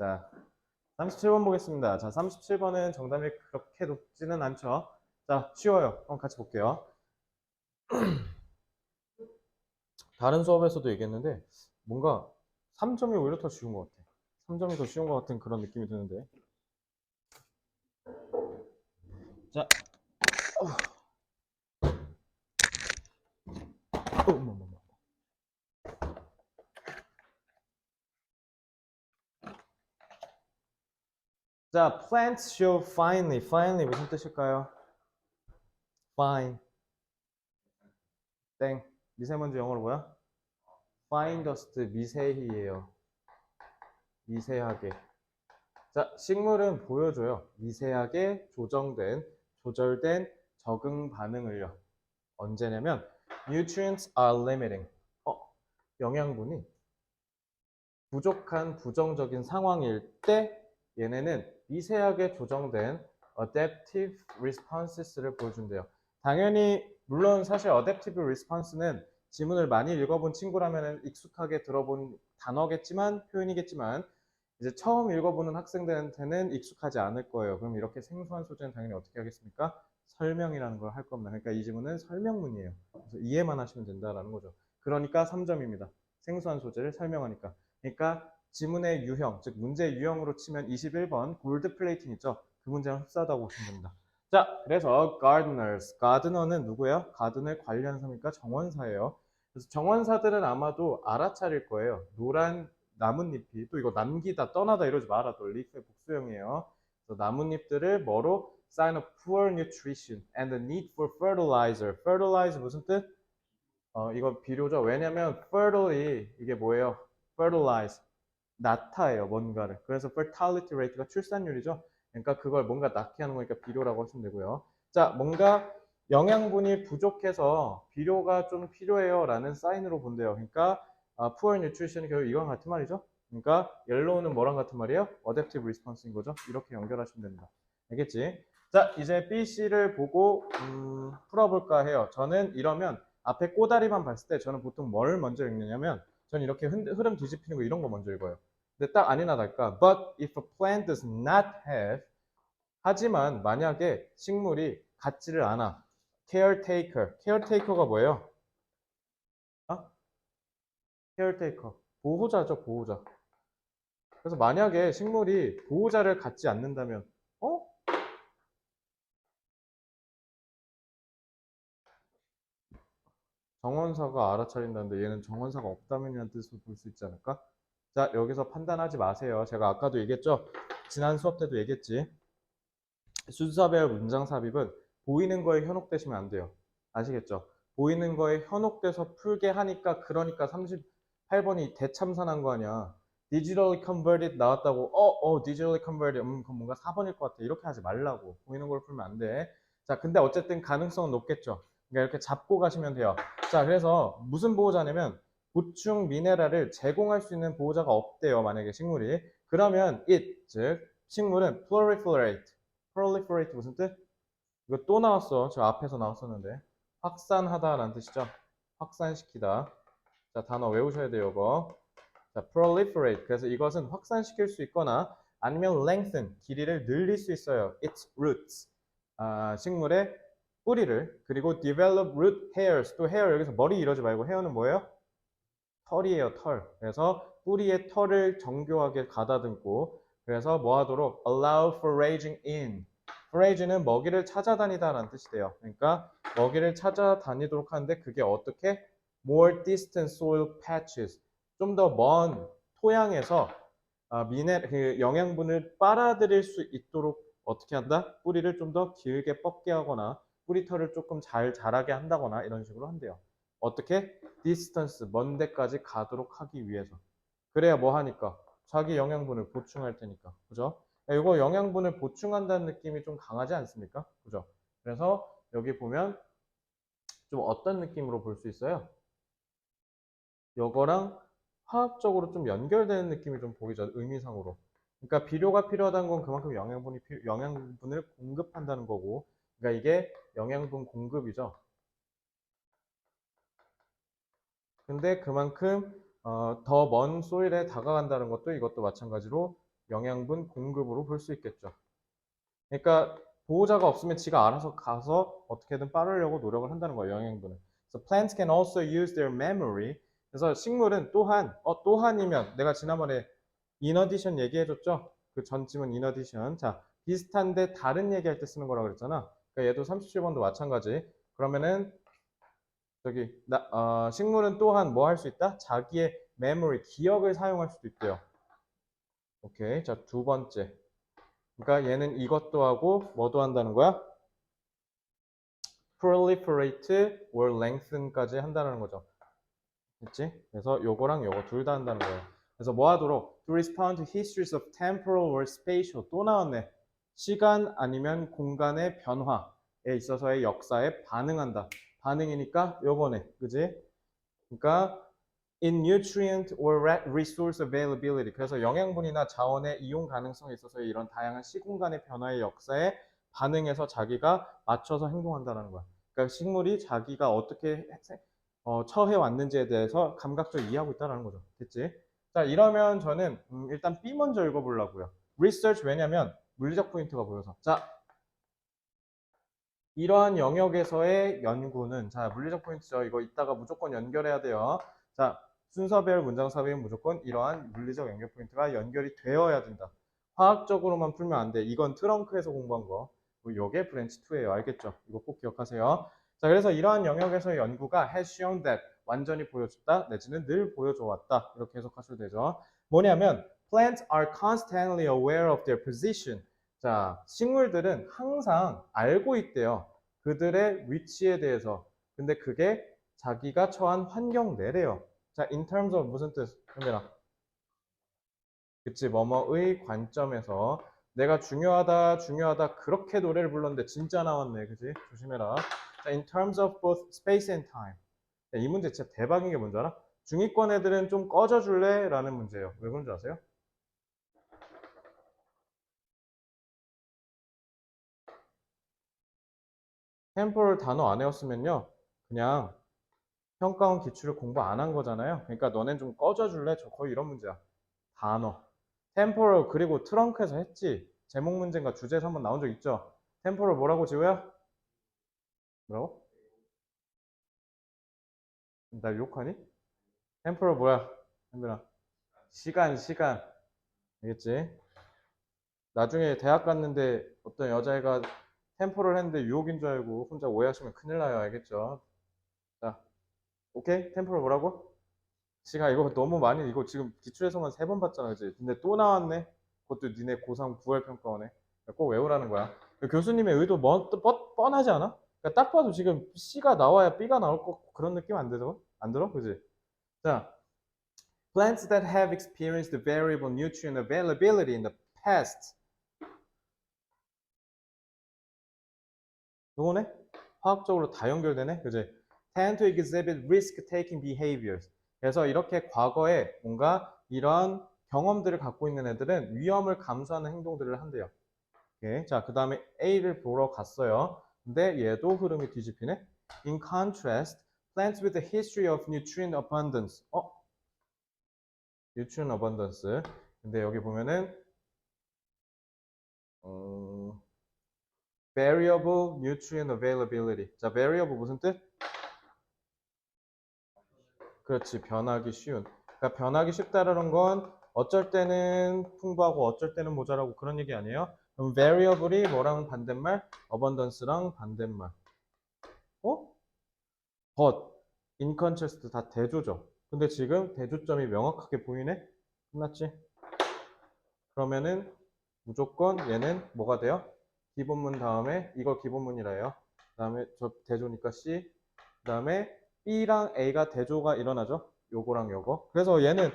자, 37번 보겠습니다. 자, 37번은 정답이 그렇게 높지는 않죠. 자, 쉬워요. 한번 같이 볼게요. 다른 수업에서도 얘기했는데 뭔가 3점이 오히려 더 쉬운 것 같아. 3점이 더 쉬운 것 같은 그런 느낌이 드는데. 자, 어머머머. 자, plants show finely. finely 무슨 뜻일까요? fine. 땡. 미세먼지 영어로 뭐야? fine dust. 미세히예요. 미세하게. 자, 식물은 보여줘요. 미세하게 조절된 적응 반응을요. 언제냐면 nutrients are limiting. 영양분이 부족한 부정적인 상황일 때 얘네는 미세하게 조정된 adaptive responses를 보여준대요. 당연히 물론 사실 adaptive response는 지문을 많이 읽어본 친구라면 익숙하게 들어본 단어겠지만 표현이겠지만 이제 처음 읽어보는 학생들한테는 익숙하지 않을 거예요. 그럼 이렇게 생소한 소재는 당연히 어떻게 하겠습니까? 설명이라는 걸 할 겁니다. 그러니까 이 지문은 설명문이에요. 그래서 이해만 하시면 된다라는 거죠. 그러니까 3점입니다. 생소한 소재를 설명하니까. 그러니까 지문의 유형, 즉 문제 유형으로 치면 21번 골드 플레이팅 있죠? 그 문제랑 흡사하다고 보시면 됩니다. 자, 그래서 gardeners, gardener는 누구예요? 가든을 관리하는 사람이니까 정원사예요. 그래서 정원사들은 아마도 알아차릴 거예요. 노란 나뭇잎이, 또 이거 남기다, 떠나다 이러지 마라. 또 리프의 복수형이에요. 그래서 나뭇잎들을 뭐로? sign of poor nutrition and the need for fertilizer. fertilizer 무슨 뜻? 이거 비료죠. 왜냐면 fertile이 이게 뭐예요? fertilize. 낳다예요, 뭔가를. 그래서 fertility rate가 출산율이죠. 그러니까 그걸 뭔가 낳게 하는 거니까 비료라고 하시면 되고요. 자, 뭔가 영양분이 부족해서 비료가 좀 필요해요 라는 사인으로 본대요. 그러니까 poor nutrition이 결국 이건 같은 말이죠. 그러니까 yellow는 뭐랑 같은 말이에요? adaptive response인 거죠. 이렇게 연결하시면 됩니다. 알겠지? 자, 이제 B, C를 보고 풀어볼까 해요. 저는 이러면 앞에 꼬다리만 봤을 때 저는 보통 뭘 먼저 읽느냐면 저는 이렇게 흐름 뒤집히는 거 이런 거 먼저 읽어요. 근데 딱 아니나 다를까. But if a plant does not have 하지만 만약에 식물이 갖지를 않아. caretaker. caretaker가 뭐예요? 어? caretaker. 보호자죠, 보호자. 그래서 만약에 식물이 보호자를 갖지 않는다면 어? 정원사가 알아차린다는데 얘는 정원사가 없다면이라는 뜻으로 볼 수 있지 않을까? 자, 여기서 판단하지 마세요. 제가 아까도 얘기했죠? 지난 수업 때도 얘기했지. 순서별 문장 삽입은 보이는 거에 현혹되시면 안 돼요. 아시겠죠? 보이는 거에 현혹돼서 풀게 하니까 그러니까 38번이 대참사난 거 아니야. digitally converted 나왔다고 digitally converted 그건 뭔가 4번일 것 같아. 이렇게 하지 말라고. 보이는 걸 풀면 안 돼. 자, 근데 어쨌든 가능성은 높겠죠. 그러니까 이렇게 잡고 가시면 돼요. 자, 그래서 무슨 보호자냐면 보충 미네랄을 제공할 수 있는 보호자가 없대요. 만약에 식물이. 그러면 it, 즉 식물은 proliferate proliferate 무슨 뜻? 이거 또 나왔어. 저 앞에서 나왔었는데. 확산하다라는 뜻이죠. 확산시키다. 자, 단어 외우셔야 돼요, 이거. 자, proliferate. 그래서 이것은 확산시킬 수 있거나 아니면 lengthen, 길이를 늘릴 수 있어요. its roots. 식물의 뿌리를. 그리고 develop root hairs. 또 hair 여기서 머리 이러지 말고 hair는 뭐예요? 털이에요, 털. 그래서 뿌리에 털을 정교하게 가다듬고 그래서 뭐 하도록 allow foraging in. forage는 먹이를 찾아다니다라는 뜻이 돼요. 그러니까 먹이를 찾아다니도록 하는데 그게 어떻게? more distant soil patches. 좀 더 먼 토양에서 그 영양분을 빨아들일 수 있도록 어떻게 한다? 뿌리를 좀 더 길게 뻗게 하거나 뿌리털을 조금 잘 자라게 한다거나 이런 식으로 한대요. 어떻게? 디스턴스, 먼 데까지 가도록 하기 위해서. 그래야 뭐 하니까? 자기 영양분을 보충할 테니까. 그죠? 이거 영양분을 보충한다는 느낌이 좀 강하지 않습니까? 그죠? 그래서 여기 보면 좀 어떤 느낌으로 볼 수 있어요? 요거랑 화학적으로 좀 연결되는 느낌이 좀 보이죠? 의미상으로. 그러니까 비료가 필요하다는 건 그만큼 영양분을 공급한다는 거고. 그러니까 이게 영양분 공급이죠. 근데 그만큼 더 먼 소일에 다가간다는 것도 이것도 마찬가지로 영양분 공급으로 볼 수 있겠죠. 그러니까 보호자가 없으면 지가 알아서 가서 어떻게든 빨으려고 노력을 한다는 거예요, 영양분을. So plants can also use their memory. 그래서 식물은 또한이면 내가 지난번에 in addition 얘기해줬죠? 그 전 지문 in addition. 자, 비슷한데 다른 얘기할 때 쓰는 거라고 그랬잖아. 그러니까 얘도 37번도 마찬가지. 그러면은 식물은 또한 뭐 할 수 있다? 자기의 memory, 기억을 사용할 수도 있대요. 오케이. 자, 두 번째. 그러니까 얘는 이것도 하고 뭐도 한다는 거야? proliferate or lengthen까지 한다는 거죠. 그치? 그래서 요거랑 요거 둘 다 한다는 거예요. 그래서 뭐 하도록? To respond to histories of temporal or spatial. 또 나왔네. 시간 아니면 공간의 변화에 있어서의 역사에 반응한다. 반응이니까 요거네. 그지? 그러니까 in nutrient or resource availability. 그래서 영양분이나 자원의 이용 가능성에 있어서 이런 다양한 시공간의 변화의 역사에 반응해서 자기가 맞춰서 행동한다는 거야. 그러니까 식물이 자기가 어떻게 처해 왔는지에 대해서 감각적으로 이해하고 있다는 거죠. 됐지? 자, 이러면 저는 일단 B 먼저 읽어보려고요. research 왜냐면 물리적 포인트가 보여서. 자, 이러한 영역에서의 연구는 자, 물리적 포인트죠. 이거 이따가 무조건 연결해야 돼요. 자, 순서별 문장삽입은 무조건 이러한 물리적 연결 포인트가 연결이 되어야 된다. 화학적으로만 풀면 안 돼. 이건 트렁크에서 공부한 거. 요게 브랜치 2예요. 알겠죠? 이거 꼭 기억하세요. 자, 그래서 이러한 영역에서의 연구가 has shown that 완전히 보여줬다 내지는 늘 보여줘 왔다. 이렇게 해석하셔도 되죠. 뭐냐면 plants are constantly aware of their position. 자, 식물들은 항상 알고 있대요. 그들의 위치에 대해서. 근데 그게 자기가 처한 환경 내래요. 자, in terms of 무슨 뜻? 현빈아. 그치, 뭐뭐의 관점에서 내가 중요하다 그렇게 노래를 불렀는데 진짜 나왔네. 그치? 조심해라. 자, in terms of both space and time. 야, 이 문제 진짜 대박인 게 뭔지 알아? 중위권 애들은 좀 꺼져줄래? 라는 문제예요. 왜 그런지 아세요? 템포를 단어 안 외웠으면요. 그냥 평가원 기출을 공부 안 한 거잖아요. 그러니까 너넨 좀 꺼져줄래? 저 거의 이런 문제야. 단어. 템포럴 그리고 트렁크에서 했지. 제목 문제인가 주제에서 한번 나온 적 있죠. 템포럴 뭐라고 지우야? 뭐라고? 나 욕하니? 템포럴 뭐야? 현빈아. 시간. 알겠지? 나중에 대학 갔는데 어떤 여자애가 템포를 했는데 유혹인 줄 알고 혼자 오해하시면 큰일 나요. 알겠죠? 자, 오케이? 템포럴 뭐라고? 시간 이거 너무 많이 이거 지금 기출에서만 3번 봤잖아. 그지? 근데 또 나왔네. 그것도 니네 고3 9월 평가원에. 꼭 외우라는 거야. 교수님의 의도 뻔하지 않아? 그러니까 딱 봐도 지금 C가 나와야 B가 나올 거 그런 느낌 안 들어? 안 들어? 그지? 자, plants that have experienced variable nutrient availability in the past. 요거네? 화학적으로 다 연결되네? 그지? tend to exhibit risk-taking behaviors. 그래서 이렇게 과거에 뭔가 이런 경험들을 갖고 있는 애들은 위험을 감수하는 행동들을 한대요. 오케이. 자, 그 다음에 A를 보러 갔어요. 근데 얘도 흐름이 뒤집히네. In contrast, plants with a history of nutrient abundance. nutrient abundance. 근데 여기 보면은 variable nutrient availability. 자, variable 무슨 뜻? 그렇지, 변하기 쉬운. 그러니까 변하기 쉽다라는 건 어쩔 때는 풍부하고 어쩔 때는 모자라고 그런 얘기 아니에요? 그럼 variable이 뭐랑 반대말? abundance랑 반대말. but, in contrast 다 대조죠. 근데 지금 대조점이 명확하게 보이네? 끝났지? 그러면은 무조건 얘는 뭐가 돼요? 기본문 다음에 이거 기본문이라 해요. 그 다음에 저 대조니까 C. 그 다음에 B랑 A가 대조가 일어나죠. 요거랑 요거. 그래서 얘는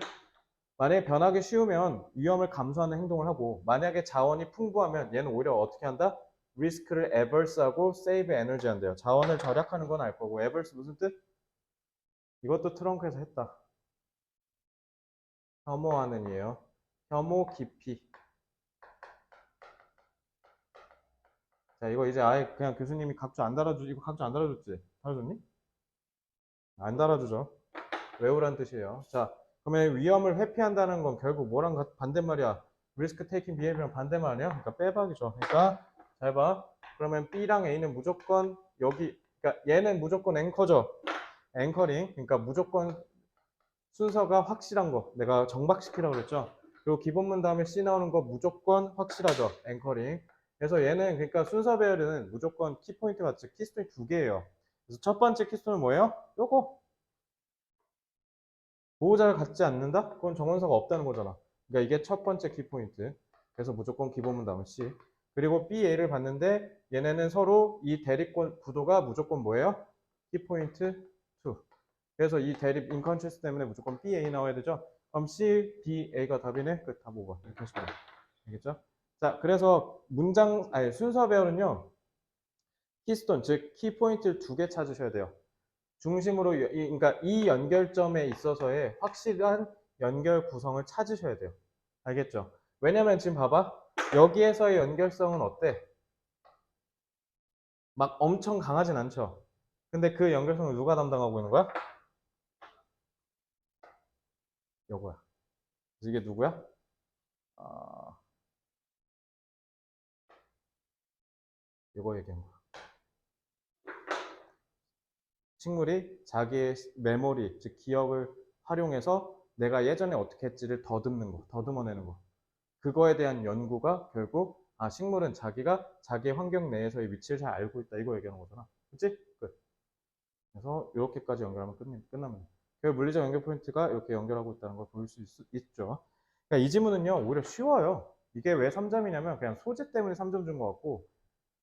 만약에 변하기 쉬우면 위험을 감수하는 행동을 하고 만약에 자원이 풍부하면 얘는 오히려 어떻게 한다? 리스크를 averse하고 save energy 한대요. 자원을 절약하는 건 알 거고 averse 무슨 뜻? 이것도 트렁크에서 했다. 혐오하는 이에요. 혐오 깊이. 자, 이거 이제 아예 그냥 교수님이 각주 안 달아주, 이거 각주 안 달아줬지? 달아줬니? 안 달아주죠. 외우란 뜻이에요. 자, 그러면 위험을 회피한다는 건 결국 뭐랑 반대말이야? risk taking behavior랑 반대말이야. 그러니까 빼박이죠. 그러니까 잘 봐. 그러면 B랑 A는 무조건 여기, 그러니까 얘는 무조건 앵커죠. 앵커링. 그러니까 무조건 순서가 확실한 거. 내가 정박시키라고 그랬죠. 그리고 기본문 다음에 C 나오는 거 무조건 확실하죠. 앵커링. 그래서 얘는 그러니까 순서 배열은 무조건 키포인트가 즉 키스톤이 두 개예요. 그래서 첫 번째 키스톤은 뭐예요? 요거. 보호자를 갖지 않는다? 그건 정원서가 없다는 거잖아. 그러니까 이게 첫 번째 키포인트. 그래서 무조건 기본문 다음에 C. 그리고 B, A를 봤는데 얘네는 서로 이 대립권 구도가 무조건 뭐예요? 키포인트 2. 그래서 이 대립 인컨트리스 때문에 무조건 B, A 나와야 되죠? 그럼 C, B, A가 답이네? 끝, 답 5번. 이렇게 하시면 돼요. 알겠죠? 자, 그래서 순서 배열은요. 키스톤, 즉 키포인트를 두 개 찾으셔야 돼요. 중심으로 그러니까 이 연결점에 있어서의 확실한 연결 구성을 찾으셔야 돼요. 알겠죠? 왜냐면 지금 봐봐. 여기에서의 연결성은 어때? 막 엄청 강하진 않죠. 근데 그 연결성을 누가 담당하고 있는 거야? 요거야. 이게 누구야? 요거 얘기한 거야. 식물이 자기의 메모리, 즉 기억을 활용해서 내가 예전에 어떻게 했지를 더듬는 거, 더듬어내는 거. 그거에 대한 연구가 결국 식물은 자기가 자기의 환경 내에서의 위치를 잘 알고 있다. 이거 얘기하는 거잖아. 그치? 끝. 그래서 이렇게까지 연결하면 끝나면 그 물리적 연결 포인트가 이렇게 연결하고 있다는 걸 볼 수 있죠. 그러니까 이 지문은요, 오히려 쉬워요. 이게 왜 3점이냐면 그냥 소재 때문에 3점 준 것 같고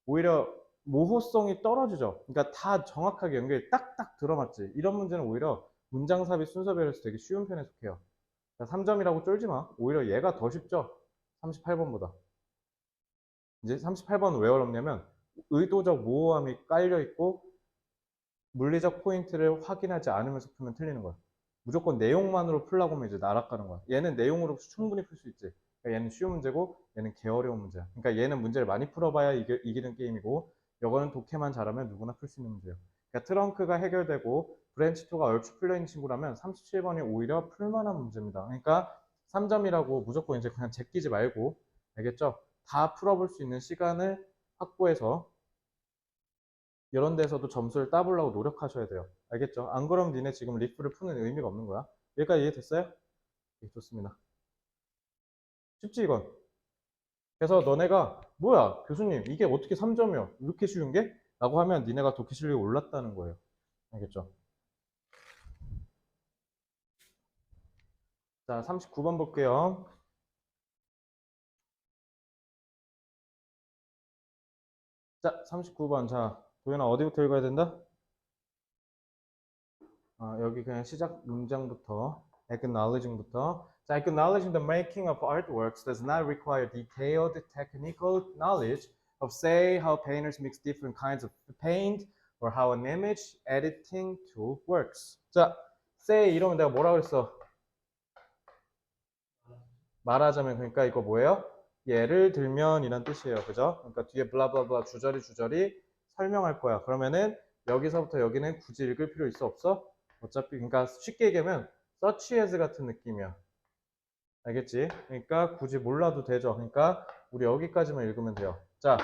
오히려 모호성이 떨어지죠. 그러니까 다 정확하게 연결이 딱딱 들어맞지. 이런 문제는 오히려 문장 삽입 순서별에서 되게 쉬운 편에 속해요. 3점이라고 쫄지 마. 오히려 얘가 더 쉽죠. 38번보다. 이제 38번은 왜 어렵냐면 의도적 모호함이 깔려 있고 물리적 포인트를 확인하지 않으면서 풀면 틀리는 거야. 무조건 내용만으로 풀라고 하면 이제 날아가는 거야. 얘는 내용으로 충분히 풀 수 있지. 그러니까 얘는 쉬운 문제고 얘는 개어려운 문제야. 그러니까 얘는 문제를 많이 풀어봐야 이기는 게임이고 이거는 독해만 잘하면 누구나 풀 수 있는 문제예요. 그러니까 트렁크가 해결되고 브랜치2가 얼추 풀려있는 친구라면 37번이 오히려 풀만한 문제입니다. 그러니까 3점이라고 무조건 이제 그냥 제끼지 말고 알겠죠? 다 풀어볼 수 있는 시간을 확보해서 이런 데서도 점수를 따보려고 노력하셔야 돼요. 알겠죠? 안 그러면 니네 지금 리프를 푸는 의미가 없는 거야. 여기까지 이해됐어요? 네, 좋습니다. 쉽지 이건? 그래서 너네가 뭐야 교수님 이게 어떻게 3점이요? 이렇게 쉬운 게? 라고 하면 니네가 독해 실력이 올랐다는 거예요. 알겠죠? 자 39번 볼게요. 자 39번 자 도현아 어디부터 읽어야 된다? 여기 그냥 시작 문장부터 acknowledging부터 자, acknowledging the making of artworks does not require detailed technical knowledge of say how painters mix different kinds of paint or how an image editing tool works. 자, say 이러면 내가 뭐라 그랬어? 말하자면 그러니까 이거 뭐예요? 예를 들면 이란 뜻이에요. 그죠? 그러니까 뒤에 블라블라블라 주저리 설명할 거야. 그러면은 여기서부터 여기는 굳이 읽을 필요 있어 없어? 어차피 그러니까 쉽게 얘기하면 such as 같은 느낌이야. 알겠지? 그러니까 굳이 몰라도 되죠. 그러니까 우리 여기까지만 읽으면 돼요. 자,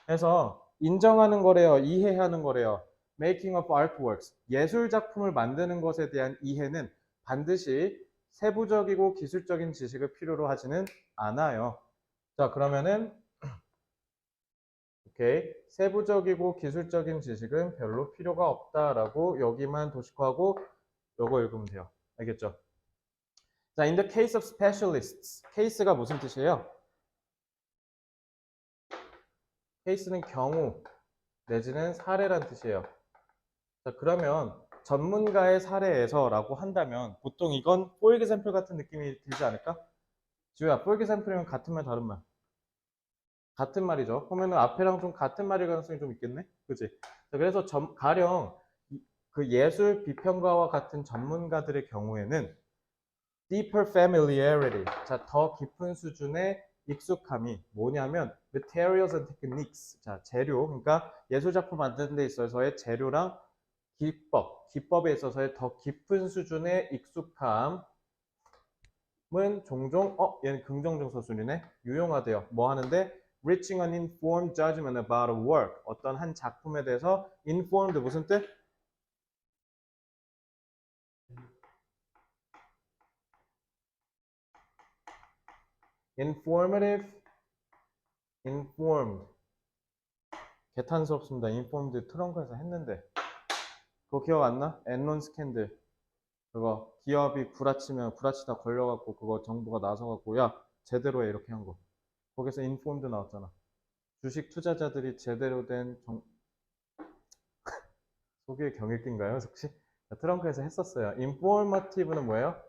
해서 인정하는 거래요. 이해하는 거래요. Making of artworks. 예술 작품을 만드는 것에 대한 이해는 반드시 세부적이고 기술적인 지식을 필요로 하지는 않아요. 자, 그러면은 오케이. 세부적이고 기술적인 지식은 별로 필요가 없다라고 여기만 도식화하고 요거 읽으면 돼요. 알겠죠? 자, in the case of specialists. case가 무슨 뜻이에요? case는 경우 내지는 사례란 뜻이에요. 자, 그러면 전문가의 사례에서라고 한다면 보통 이건 for example 같은 느낌이 들지 않을까? 지우야, for example이면 같은 말 다른 말. 같은 말이죠. 보면은 앞에랑 좀 같은 말일 가능성이 좀 있겠네? 그치? 자, 그래서 가령 그 예술 비평가와 같은 전문가들의 경우에는 deeper familiarity, 자, 더 깊은 수준의 익숙함이 뭐냐면 materials and techniques, 자, 재료, 그러니까 예술작품 만드는 데 있어서의 재료랑 기법에 있어서의 더 깊은 수준의 익숙함 종종 얘는 긍정정서순이네. 유용하대요. 뭐 하는데? Reaching an informed judgment about a work. 어떤 한 작품에 대해서 informed 무슨 뜻? informative, informed. 개탄스럽습니다. informed 트렁크에서 했는데. 그거 기억 안 나? 엔론 스캔들. 그거 기업이 구라치면 구라치다 걸려갖고 그거 정부가 나서갖고 야 제대로 해 이렇게 한 거. 거기서 informed 나왔잖아. 주식 투자자들이 제대로 된 소비의 경읽기인가요, 혹시? 트렁크에서 했었어요. informative는 뭐예요?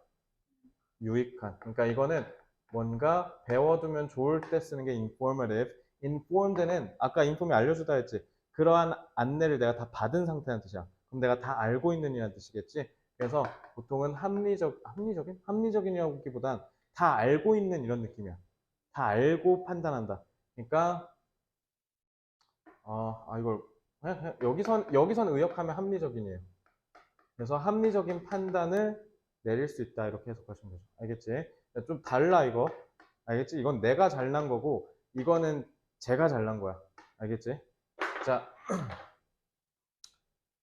유익한. 그러니까 이거는 뭔가 배워두면 좋을 때 쓰는 게 informative. informed는 아까 inform이 알려주다 했지. 그러한 안내를 내가 다 받은 상태라는 뜻이야. 그럼 내가 다 알고 있는 이라는 뜻이겠지. 그래서 보통은 합리적인이라기보단 다 알고 있는 이런 느낌이야. 다 알고 판단한다. 그러니까 이걸 여기선 의역하면 합리적인이에요. 그래서 합리적인 판단을 내릴 수 있다 이렇게 해석하시면 되죠. 알겠지? 좀 달라 이거. 알겠지? 이건 내가 잘난 거고 이거는 제가 잘난 거야. 알겠지? 자,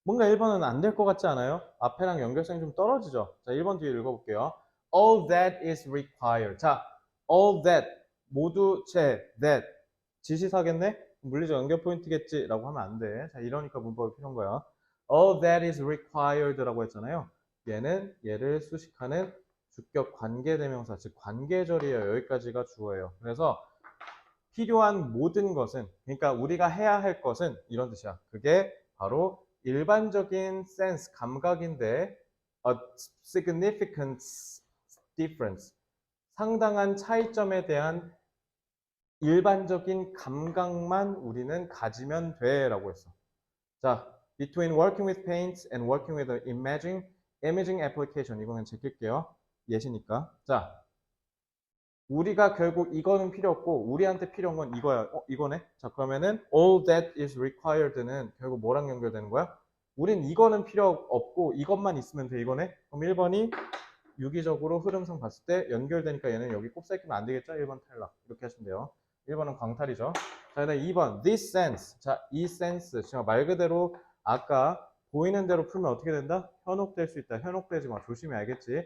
뭔가 1번은 안 될 것 같지 않아요? 앞에랑 연결성이 좀 떨어지죠? 자, 1번 뒤에 읽어볼게요. All that is required. 자, all that 모두 that 지시사겠네? 물리적 연결 포인트겠지? 라고 하면 안 돼. 자, 이러니까 문법이 필요한 거야. All that is required 라고 했잖아요. 얘는 얘를 수식하는 주격 관계대명사, 즉 관계절이에요. 여기까지가 주어예요. 그래서 필요한 모든 것은, 그러니까 우리가 해야 할 것은 이런 뜻이야. 그게 바로 일반적인 sense, 감각인데 a significant difference, 상당한 차이점에 대한 일반적인 감각만 우리는 가지면 돼 라고 했어. 자, between working with paints and working with an imaging application. 이거는 제낄게요. 예시니까. 자, 우리가 결국 이거는 필요 없고 우리한테 필요한 건 이거야. 이거네. 자, 그러면은 all that is required는 결국 뭐랑 연결되는 거야? 우린 이거는 필요 없고 이것만 있으면 돼. 이거네. 그럼 1번이 유기적으로 흐름상 봤을 때 연결되니까 얘는 여기 곱살끼면 안 되겠죠? 1번 탈락. 이렇게 하시면 돼요. 1번은 광탈이죠. 자, 그다음 2번 this sense. 자, 이 sense. 지금 말 그대로 아까 보이는 대로 풀면 어떻게 된다? 현혹될 수 있다. 현혹되지 마. 조심히 알겠지?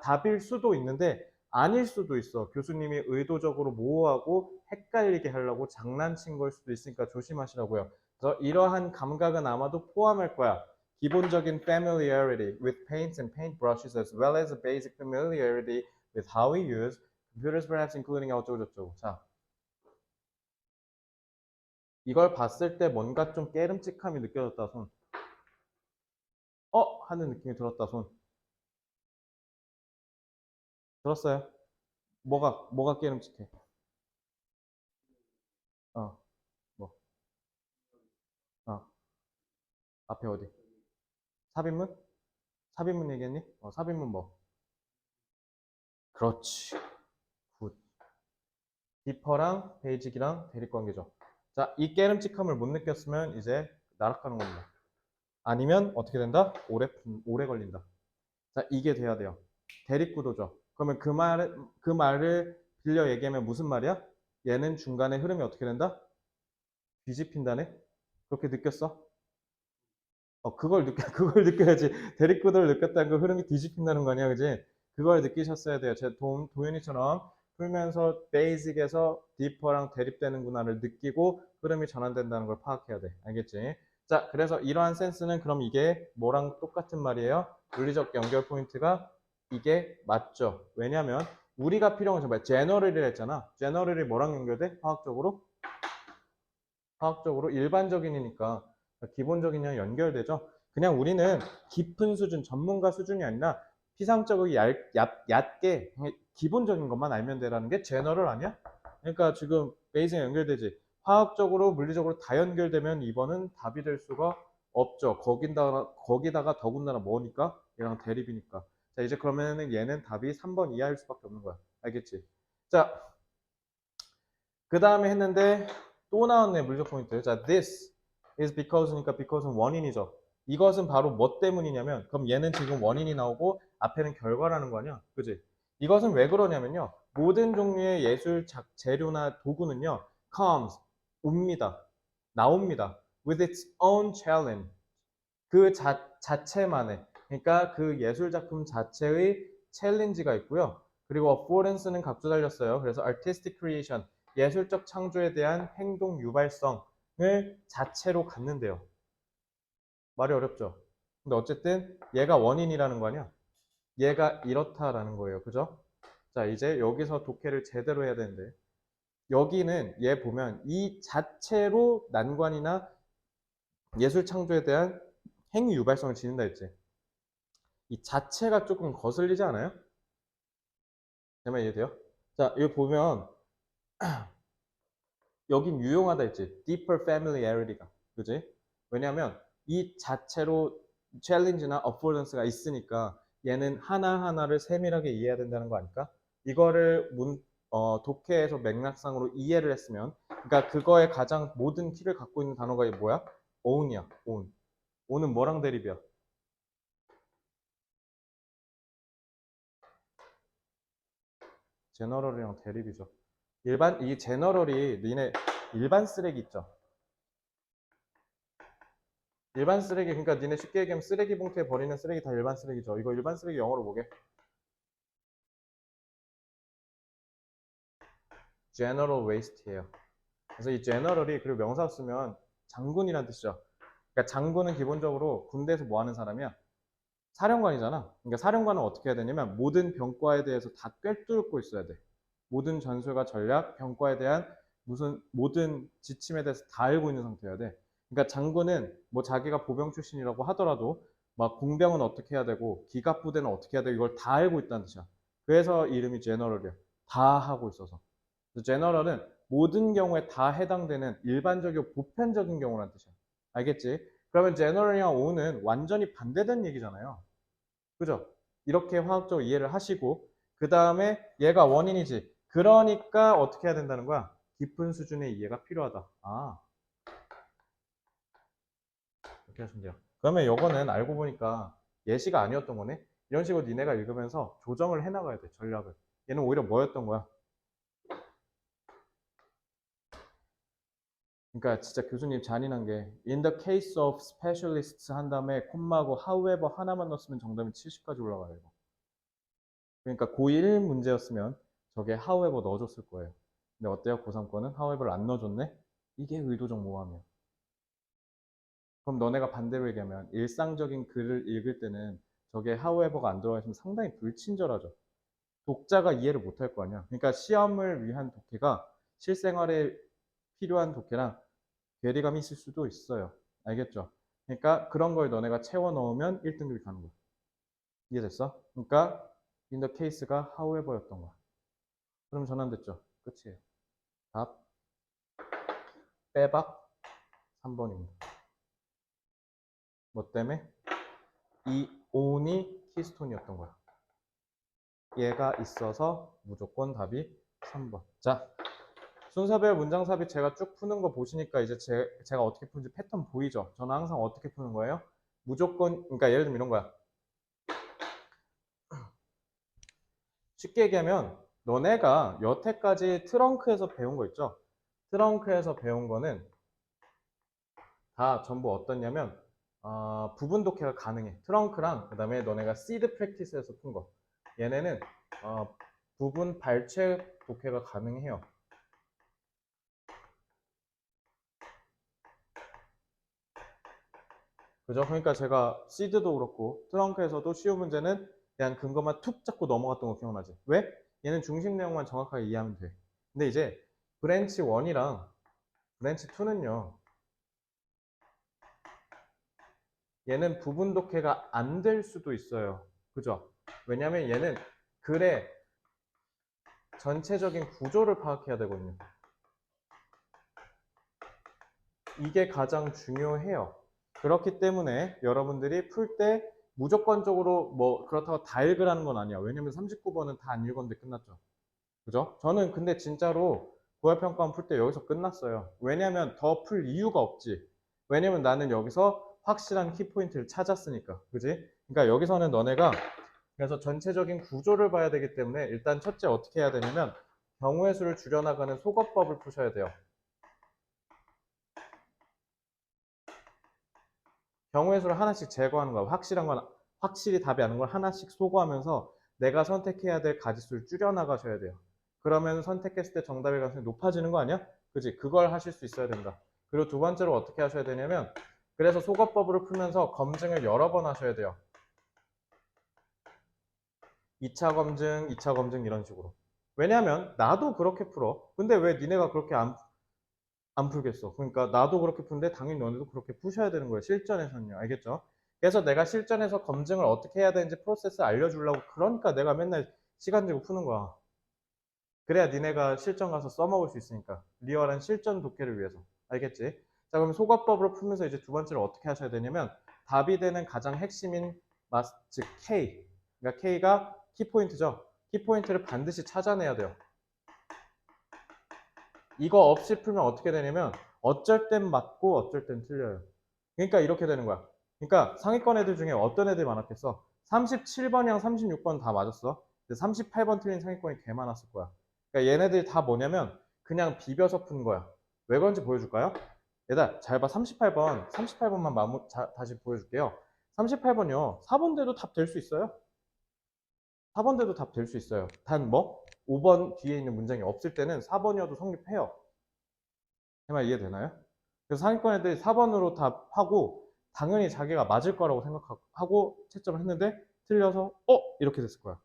답일 수도 있는데 아닐 수도 있어. 교수님이 의도적으로 모호하고 헷갈리게 하려고 장난친 걸 수도 있으니까 조심하시라고요. 그래서 이러한 감각은 아마도 포함할 거야. 기본적인 familiarity with paints and paintbrushes as well as a basic familiarity with how we use computers perhaps including 어쩌고저쩌고. 자, 이걸 봤을 때 뭔가 좀 깨름직함이 느껴졌다 손. 하는 느낌이 들었다 손. 들었어요? 뭐가 깨름직해? 뭐, 앞에 어디? 삽입문? 삽입문 얘기했니? 삽입문 뭐? 그렇지. 굿. 디퍼랑 베이직이랑 대립관계죠. 자, 이 깨름직함을 못 느꼈으면 이제 나락가는 겁니다. 아니면 어떻게 된다? 오래 걸린다. 자, 이게 돼야 돼요. 대립구도죠. 그러면 그 말을 빌려 얘기하면 무슨 말이야? 얘는 중간에 흐름이 어떻게 된다? 뒤집힌다네? 그렇게 느꼈어? 그걸 느껴야지. 대립구도를 느꼈다는 거 흐름이 뒤집힌다는 거 아니야, 그지? 그걸 느끼셨어야 돼요. 제 도윤이처럼 풀면서 베이직에서 디퍼랑 대립되는구나를 느끼고 흐름이 전환된다는 걸 파악해야 돼. 알겠지? 자, 그래서 이러한 센스는 그럼 이게 뭐랑 똑같은 말이에요? 물리적 연결 포인트가 이게 맞죠. 왜냐면 우리가 필요한 건 정말 제너럴이라 했잖아. 제너럴이 뭐랑 연결돼? 화학적으로 일반적인이니까 기본적인이랑 연결되죠. 그냥 우리는 깊은 수준, 전문가 수준이 아니라 피상적으로 얕게 기본적인 것만 알면 되라는 게 제너럴 아니야? 그러니까 지금 베이스에 연결되지. 화학적으로, 물리적으로 다 연결되면 2번은 답이 될 수가 없죠. 거기다가 더군다나 뭐니까? 얘랑 대립이니까. 자, 이제 그러면은 얘는 답이 3번 이하일 수밖에 없는 거야. 알겠지? 자, 그 다음에 했는데 또 나왔네, 물리적 포인트. 자, this is because니까 because는 원인이죠. 이것은 바로 뭐 때문이냐면, 그럼 얘는 지금 원인이 나오고 앞에는 결과라는 거 아니야? 그지? 이것은 왜 그러냐면요. 모든 종류의 예술 재료나 도구는요. comes, 옵니다. 나옵니다. with its own challenge. 그 자체만의, 그러니까 그 예술 작품 자체의 챌린지가 있고요. 그리고 affordance는 각주 달렸어요. 그래서 artistic creation, 예술적 창조에 대한 행동 유발성을 자체로 갖는데요. 말이 어렵죠? 근데 어쨌든 얘가 원인이라는 거 아니야? 얘가 이렇다라는 거예요. 그죠? 자, 이제 여기서 독해를 제대로 해야 되는데 여기는 얘 보면 이 자체로 난관이나 예술 창조에 대한 행위 유발성을 지닌다 했지. 이 자체가 조금 거슬리지 않아요? 되면 이해돼요? 자, 여기 보면 여긴 유용하다 했지. deeper familiarity가. 그지? 왜냐하면 이 자체로 챌린지나 어포던스가 있으니까 얘는 하나하나를 세밀하게 이해해야 된다는 거 아닐까? 이거를 독해에서 맥락상으로 이해를 했으면 그러니까 그거의 가장 모든 키를 갖고 있는 단어가 뭐야? own이야. own. own은 뭐랑 대립이야? 제너럴이랑 대립이죠. 이 제너럴이 니네 일반 쓰레기 있죠? 일반 쓰레기, 그러니까 니네 쉽게 얘기하면 쓰레기 봉투에 버리는 쓰레기 다 일반 쓰레기죠. 이거 일반 쓰레기 영어로 뭐게? general waste예요. 그래서 이 general이 그리고 명사 쓰면 장군이라는 뜻이죠. 그러니까 장군은 기본적으로 군대에서 뭐 하는 사람이야? 사령관이잖아. 그러니까 사령관은 어떻게 해야 되냐면 모든 병과에 대해서 다 꿰뚫고 있어야 돼. 모든 전술과 전략, 병과에 대한 무슨 모든 지침에 대해서 다 알고 있는 상태여야 돼. 그러니까 장군은 뭐 자기가 보병 출신이라고 하더라도 막 공병은 어떻게 해야 되고 기갑부대는 어떻게 해야 되고 이걸 다 알고 있다는 뜻이야. 그래서 이름이 제너럴이야. 다 하고 있어서. 제너럴은 모든 경우에 다 해당되는 일반적이고 보편적인 경우라는 뜻이야. 알겠지? 그러면 제너럴이랑 오는 완전히 반대된 얘기잖아요. 그죠? 이렇게 화학적으로 이해를 하시고 그 다음에 얘가 원인이지. 그러니까 어떻게 해야 된다는 거야? 깊은 수준의 이해가 필요하다. 아, 이렇게 하시면 돼요. 그러면 요거는 알고 보니까 예시가 아니었던 거네. 이런 식으로 니네가 읽으면서 조정을 해나가야 돼, 전략을. 얘는 오히려 뭐였던 거야? 그러니까 진짜 교수님 잔인한 게 in the case of specialists 한 다음에 콤마하고 however 하나만 넣었으면 정답이 70까지 올라가요. 이거. 그러니까 고1 문제였으면 저게 however 넣어줬을 거예요. 근데 어때요? 고3 거는 however를 안 넣어줬네? 이게 의도적 모함이에요. 그럼 너네가 반대로 얘기하면 일상적인 글을 읽을 때는 저게 however가 안 들어가 있으면 상당히 불친절하죠. 독자가 이해를 못할 거 아니야. 그러니까 시험을 위한 독해가 실생활에 필요한 독해랑 괴리감이 있을 수도 있어요. 알겠죠? 그러니까 그런 걸 너네가 채워 넣으면 1등급이 가는 거야. 이해됐어? 그러니까 in the case가 however였던 거야. 그럼 전환됐죠? 끝이에요. 답 빼박 3번입니다. 뭐 때문에? 이 on이 키스톤이었던 거야. 얘가 있어서 무조건 답이 3번. 자, 순서별 문장삽입 제가 쭉 푸는 거 보시니까 이제 제가 어떻게 푸는지 패턴 보이죠? 저는 항상 어떻게 푸는 거예요? 무조건, 그러니까 예를 들면 이런 거야. 쉽게 얘기하면 너네가 여태까지 트렁크에서 배운 거 있죠? 트렁크에서 배운 거는 다 전부 어떻냐면 부분 독해가 가능해. 트렁크랑 그 다음에 너네가 시드 프랙티스에서 푼 거. 얘네는 부분 발췌 독해가 가능해요. 그죠? 그러니까 제가 시드도 그렇고 트렁크에서도 쉬운 문제는 그냥 근거만 툭 잡고 넘어갔던 거 기억나지? 왜? 얘는 중심 내용만 정확하게 이해하면 돼. 근데 이제 브랜치 1이랑 브랜치 2는요. 얘는 부분 독해가 안 될 수도 있어요. 그죠? 왜냐면 얘는 글의 전체적인 구조를 파악해야 되거든요. 이게 가장 중요해요. 그렇기 때문에 여러분들이 풀 때 무조건적으로 뭐 그렇다고 다 읽으라는 건 아니야. 왜냐면 39번은 다 안 읽었는데 끝났죠. 그죠? 저는 근데 진짜로 고열평가원 풀 때 여기서 끝났어요. 왜냐면 더 풀 이유가 없지. 왜냐면 나는 여기서 확실한 키포인트를 찾았으니까. 그지? 그러니까 여기서는 너네가 그래서 전체적인 구조를 봐야 되기 때문에 일단 첫째 어떻게 해야 되냐면 경우의 수를 줄여나가는 소거법을 푸셔야 돼요. 경우의 수를 하나씩 제거하는 거야. 확실히 답이 아닌 걸 하나씩 소거하면서 내가 선택해야 될 가지수를 줄여나가셔야 돼요. 그러면 선택했을 때 정답의 가능성이 높아지는 거 아니야? 그지? 그걸 하실 수 있어야 된다. 그리고 두 번째로 어떻게 하셔야 되냐면 그래서 소거법을 풀면서 검증을 여러 번 하셔야 돼요. 2차 검증, 2차 검증 이런 식으로. 왜냐면 나도 그렇게 풀어. 근데 왜 니네가 그렇게 안 풀겠어? 그러니까 나도 그렇게 푸는데 당연히 너네도 그렇게 푸셔야 되는 거예요. 실전에서는요. 알겠죠? 그래서 내가 실전에서 검증을 어떻게 해야 되는지 프로세스 알려주려고 그러니까 내가 맨날 시간 들고 푸는 거야. 그래야 니네가 실전 가서 써먹을 수 있으니까. 리얼한 실전 독해를 위해서. 알겠지? 자, 그럼 소거법으로 풀면서 이제 두 번째로 어떻게 하셔야 되냐면 답이 되는 가장 핵심인 즉 K. 그러니까 K가 키포인트죠. 키포인트를 반드시 찾아내야 돼요. 이거 없이 풀면 어떻게 되냐면 어쩔 땐 맞고 어쩔 땐 틀려요. 그러니까 이렇게 되는 거야. 그러니까 상위권 애들 중에 어떤 애들이 많았겠어? 37번이랑 36번 다 맞았어. 근데 38번 틀린 상위권이 개 많았을 거야. 그러니까 얘네들이 다 뭐냐면 그냥 비벼서 푼 거야. 왜 그런지 보여줄까요? 얘들아 잘 봐. 38번만 다시 보여줄게요. 38번이요. 4번대도 답 될 수 있어요. 4번대도 답 될 수 있어요. 단 뭐? 5번 뒤에 있는 문장이 없을 때는 4번이어도 성립해요. 제 말 이해되나요? 그래서 상위권 애들이 4번으로 답하고 당연히 자기가 맞을 거라고 생각하고 채점을 했는데 틀려서 이렇게 됐을 거야.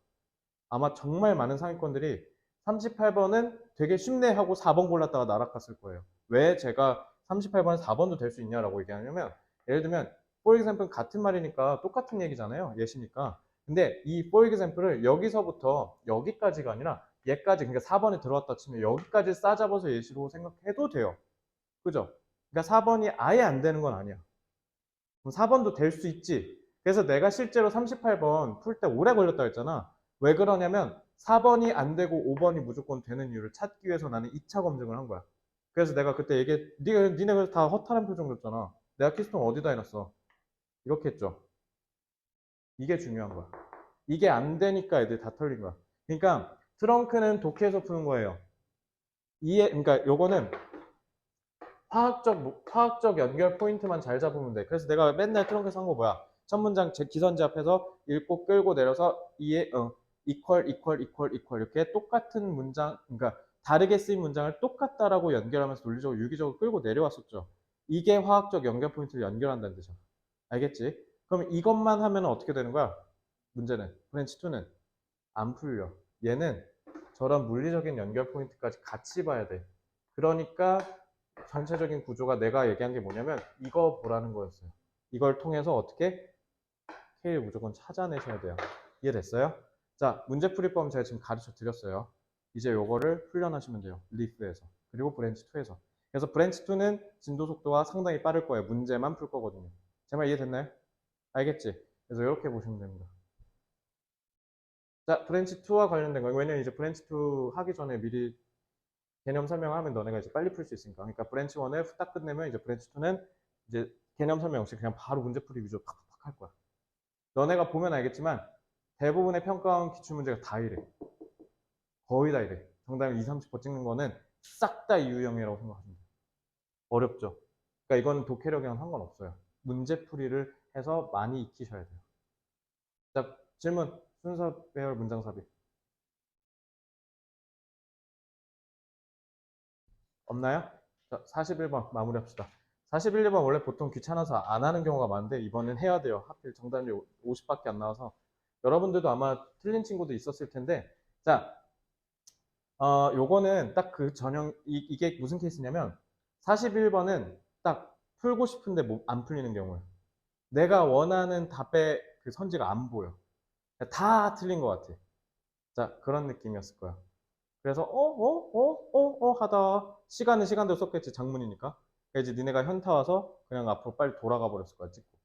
아마 정말 많은 상위권들이 38번은 되게 쉽네 하고 4번 골랐다가 날아갔을 거예요. 왜 제가 38번은 4번도 될 수 있냐라고 얘기하냐면 예를 들면 for example 같은 말이니까 똑같은 얘기잖아요. 예시니까. 근데 이 for example을 여기서부터 여기까지가 아니라 얘까지 그러니까 4번에 들어왔다 치면 여기까지 싸잡아서 예시로 생각해도 돼요. 그죠? 그러니까 4번이 아예 안 되는 건 아니야. 그럼 4번도 될 수 있지. 그래서 내가 실제로 38번 풀 때 오래 걸렸다 했잖아. 왜 그러냐면 4번이 안 되고 5번이 무조건 되는 이유를 찾기 위해서 나는 2차 검증을 한 거야. 그래서 내가 그때 니네 그래서 다 허탈한 표정 줬잖아. 내가 키스톤 어디다 해놨어? 이렇게 했죠. 이게 중요한 거야. 이게 안 되니까 애들 다 털린 거야. 그러니까 트렁크는 독해에서 푸는 거예요. 그러니까 요거는 화학적 연결 포인트만 잘 잡으면 돼. 그래서 내가 맨날 트렁크에서 한 거 뭐야? 첫 문장 기선제 앞에서 읽고 끌고 내려서 이퀄 이렇게 똑같은 문장, 그러니까 다르게 쓰인 문장을 똑같다라고 연결하면서 논리적으로 유기적으로 끌고 내려왔었죠. 이게 화학적 연결 포인트를 연결한다는 뜻이야. 알겠지? 그럼 이것만 하면 어떻게 되는 거야? 문제는 브랜치 2는 안 풀려. 얘는 저런 물리적인 연결 포인트까지 같이 봐야 돼. 그러니까 전체적인 구조가 내가 얘기한 게 뭐냐면 이거 보라는 거였어요. 이걸 통해서 어떻게 K를 무조건 찾아내셔야 돼요. 이해됐어요? 자, 문제풀이법 제가 지금 가르쳐 드렸어요. 이제 요거를 훈련하시면 돼요. 리프에서. 그리고 브랜치 2에서. 그래서 브랜치 2는 진도 속도가 상당히 빠를 거예요. 문제만 풀 거거든요. 제 말 이해됐나요? 알겠지? 그래서 이렇게 보시면 됩니다. 자, 브랜치 2와 관련된 거. 왜냐면 이제 브랜치 2 하기 전에 미리 개념 설명하면 너네가 이제 빨리 풀 수 있으니까. 그러니까 브랜치 1을 후딱 끝내면 이제 브랜치 2는 이제 개념 설명 없이 그냥 바로 문제풀이 위주로 팍팍팍 할 거야. 너네가 보면 알겠지만 대부분의 평가원 기출문제가 다 이래. 거의 다 이래. 정답을 2, 30% 찍는 거는 싹 다 유형이라고 생각하시면 돼요. 어렵죠. 그러니까 이거는 독해력이랑 상관없어요. 문제풀이를 해서 많이 익히셔야 돼요. 자, 질문. 순서 배열 문장 삽입. 없나요? 자, 41번 마무리합시다. 41번 원래 보통 귀찮아서 안 하는 경우가 많은데 이번엔 해야 돼요. 하필 정답률 50밖에 안 나와서 여러분들도 아마 틀린 친구도 있었을 텐데 자, 요거는 딱 그 전형 이게 무슨 케이스냐면 41번은 딱 풀고 싶은데 안 풀리는 경우예요. 내가 원하는 답의 그 선지가 안 보여. 다 틀린 것 같아. 자, 그런 느낌이었을 거야. 그래서 하다 시간은 시간대로 썼겠지 장문이니까. 그래서 이제 니네가 현타 와서 그냥 앞으로 빨리 돌아가 버렸을 거야 찍고.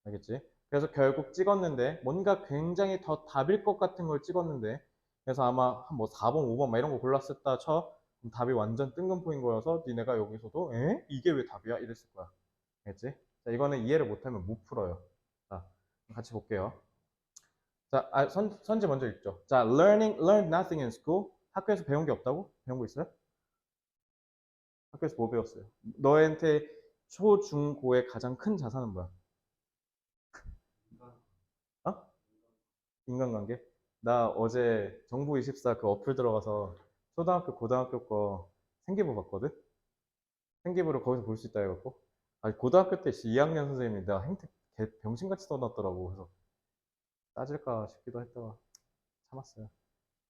알겠지? 그래서 결국 찍었는데 뭔가 굉장히 더 답일 것 같은 걸 찍었는데 그래서 아마 한 뭐 4번, 5번 막 이런 거 골랐었다 쳐. 그럼 답이 완전 뜬금포인 거여서 니네가 여기서도 이게 왜 답이야? 이랬을 거야. 알겠지? 자, 이거는 이해를 못하면 못 풀어요. 자, 같이 볼게요. 자, 선지 먼저 읽죠. 자, learned nothing in school. 학교에서 배운 게 없다고? 배운 거 있어요? 학교에서 뭐 배웠어요? 너한테 초, 중, 고의 가장 큰 자산은 뭐야? 어? 인간관계? 나 어제 정부24 그 어플 들어가서 초등학교, 고등학교 거 생기부 봤거든? 생기부를 거기서 볼 수 있다 해갖고. 아니, 고등학교 때 2학년 선생님이 내가 행태 병신같이 써놨더라고. 그래서 따질까 싶기도 했다가 참았어요.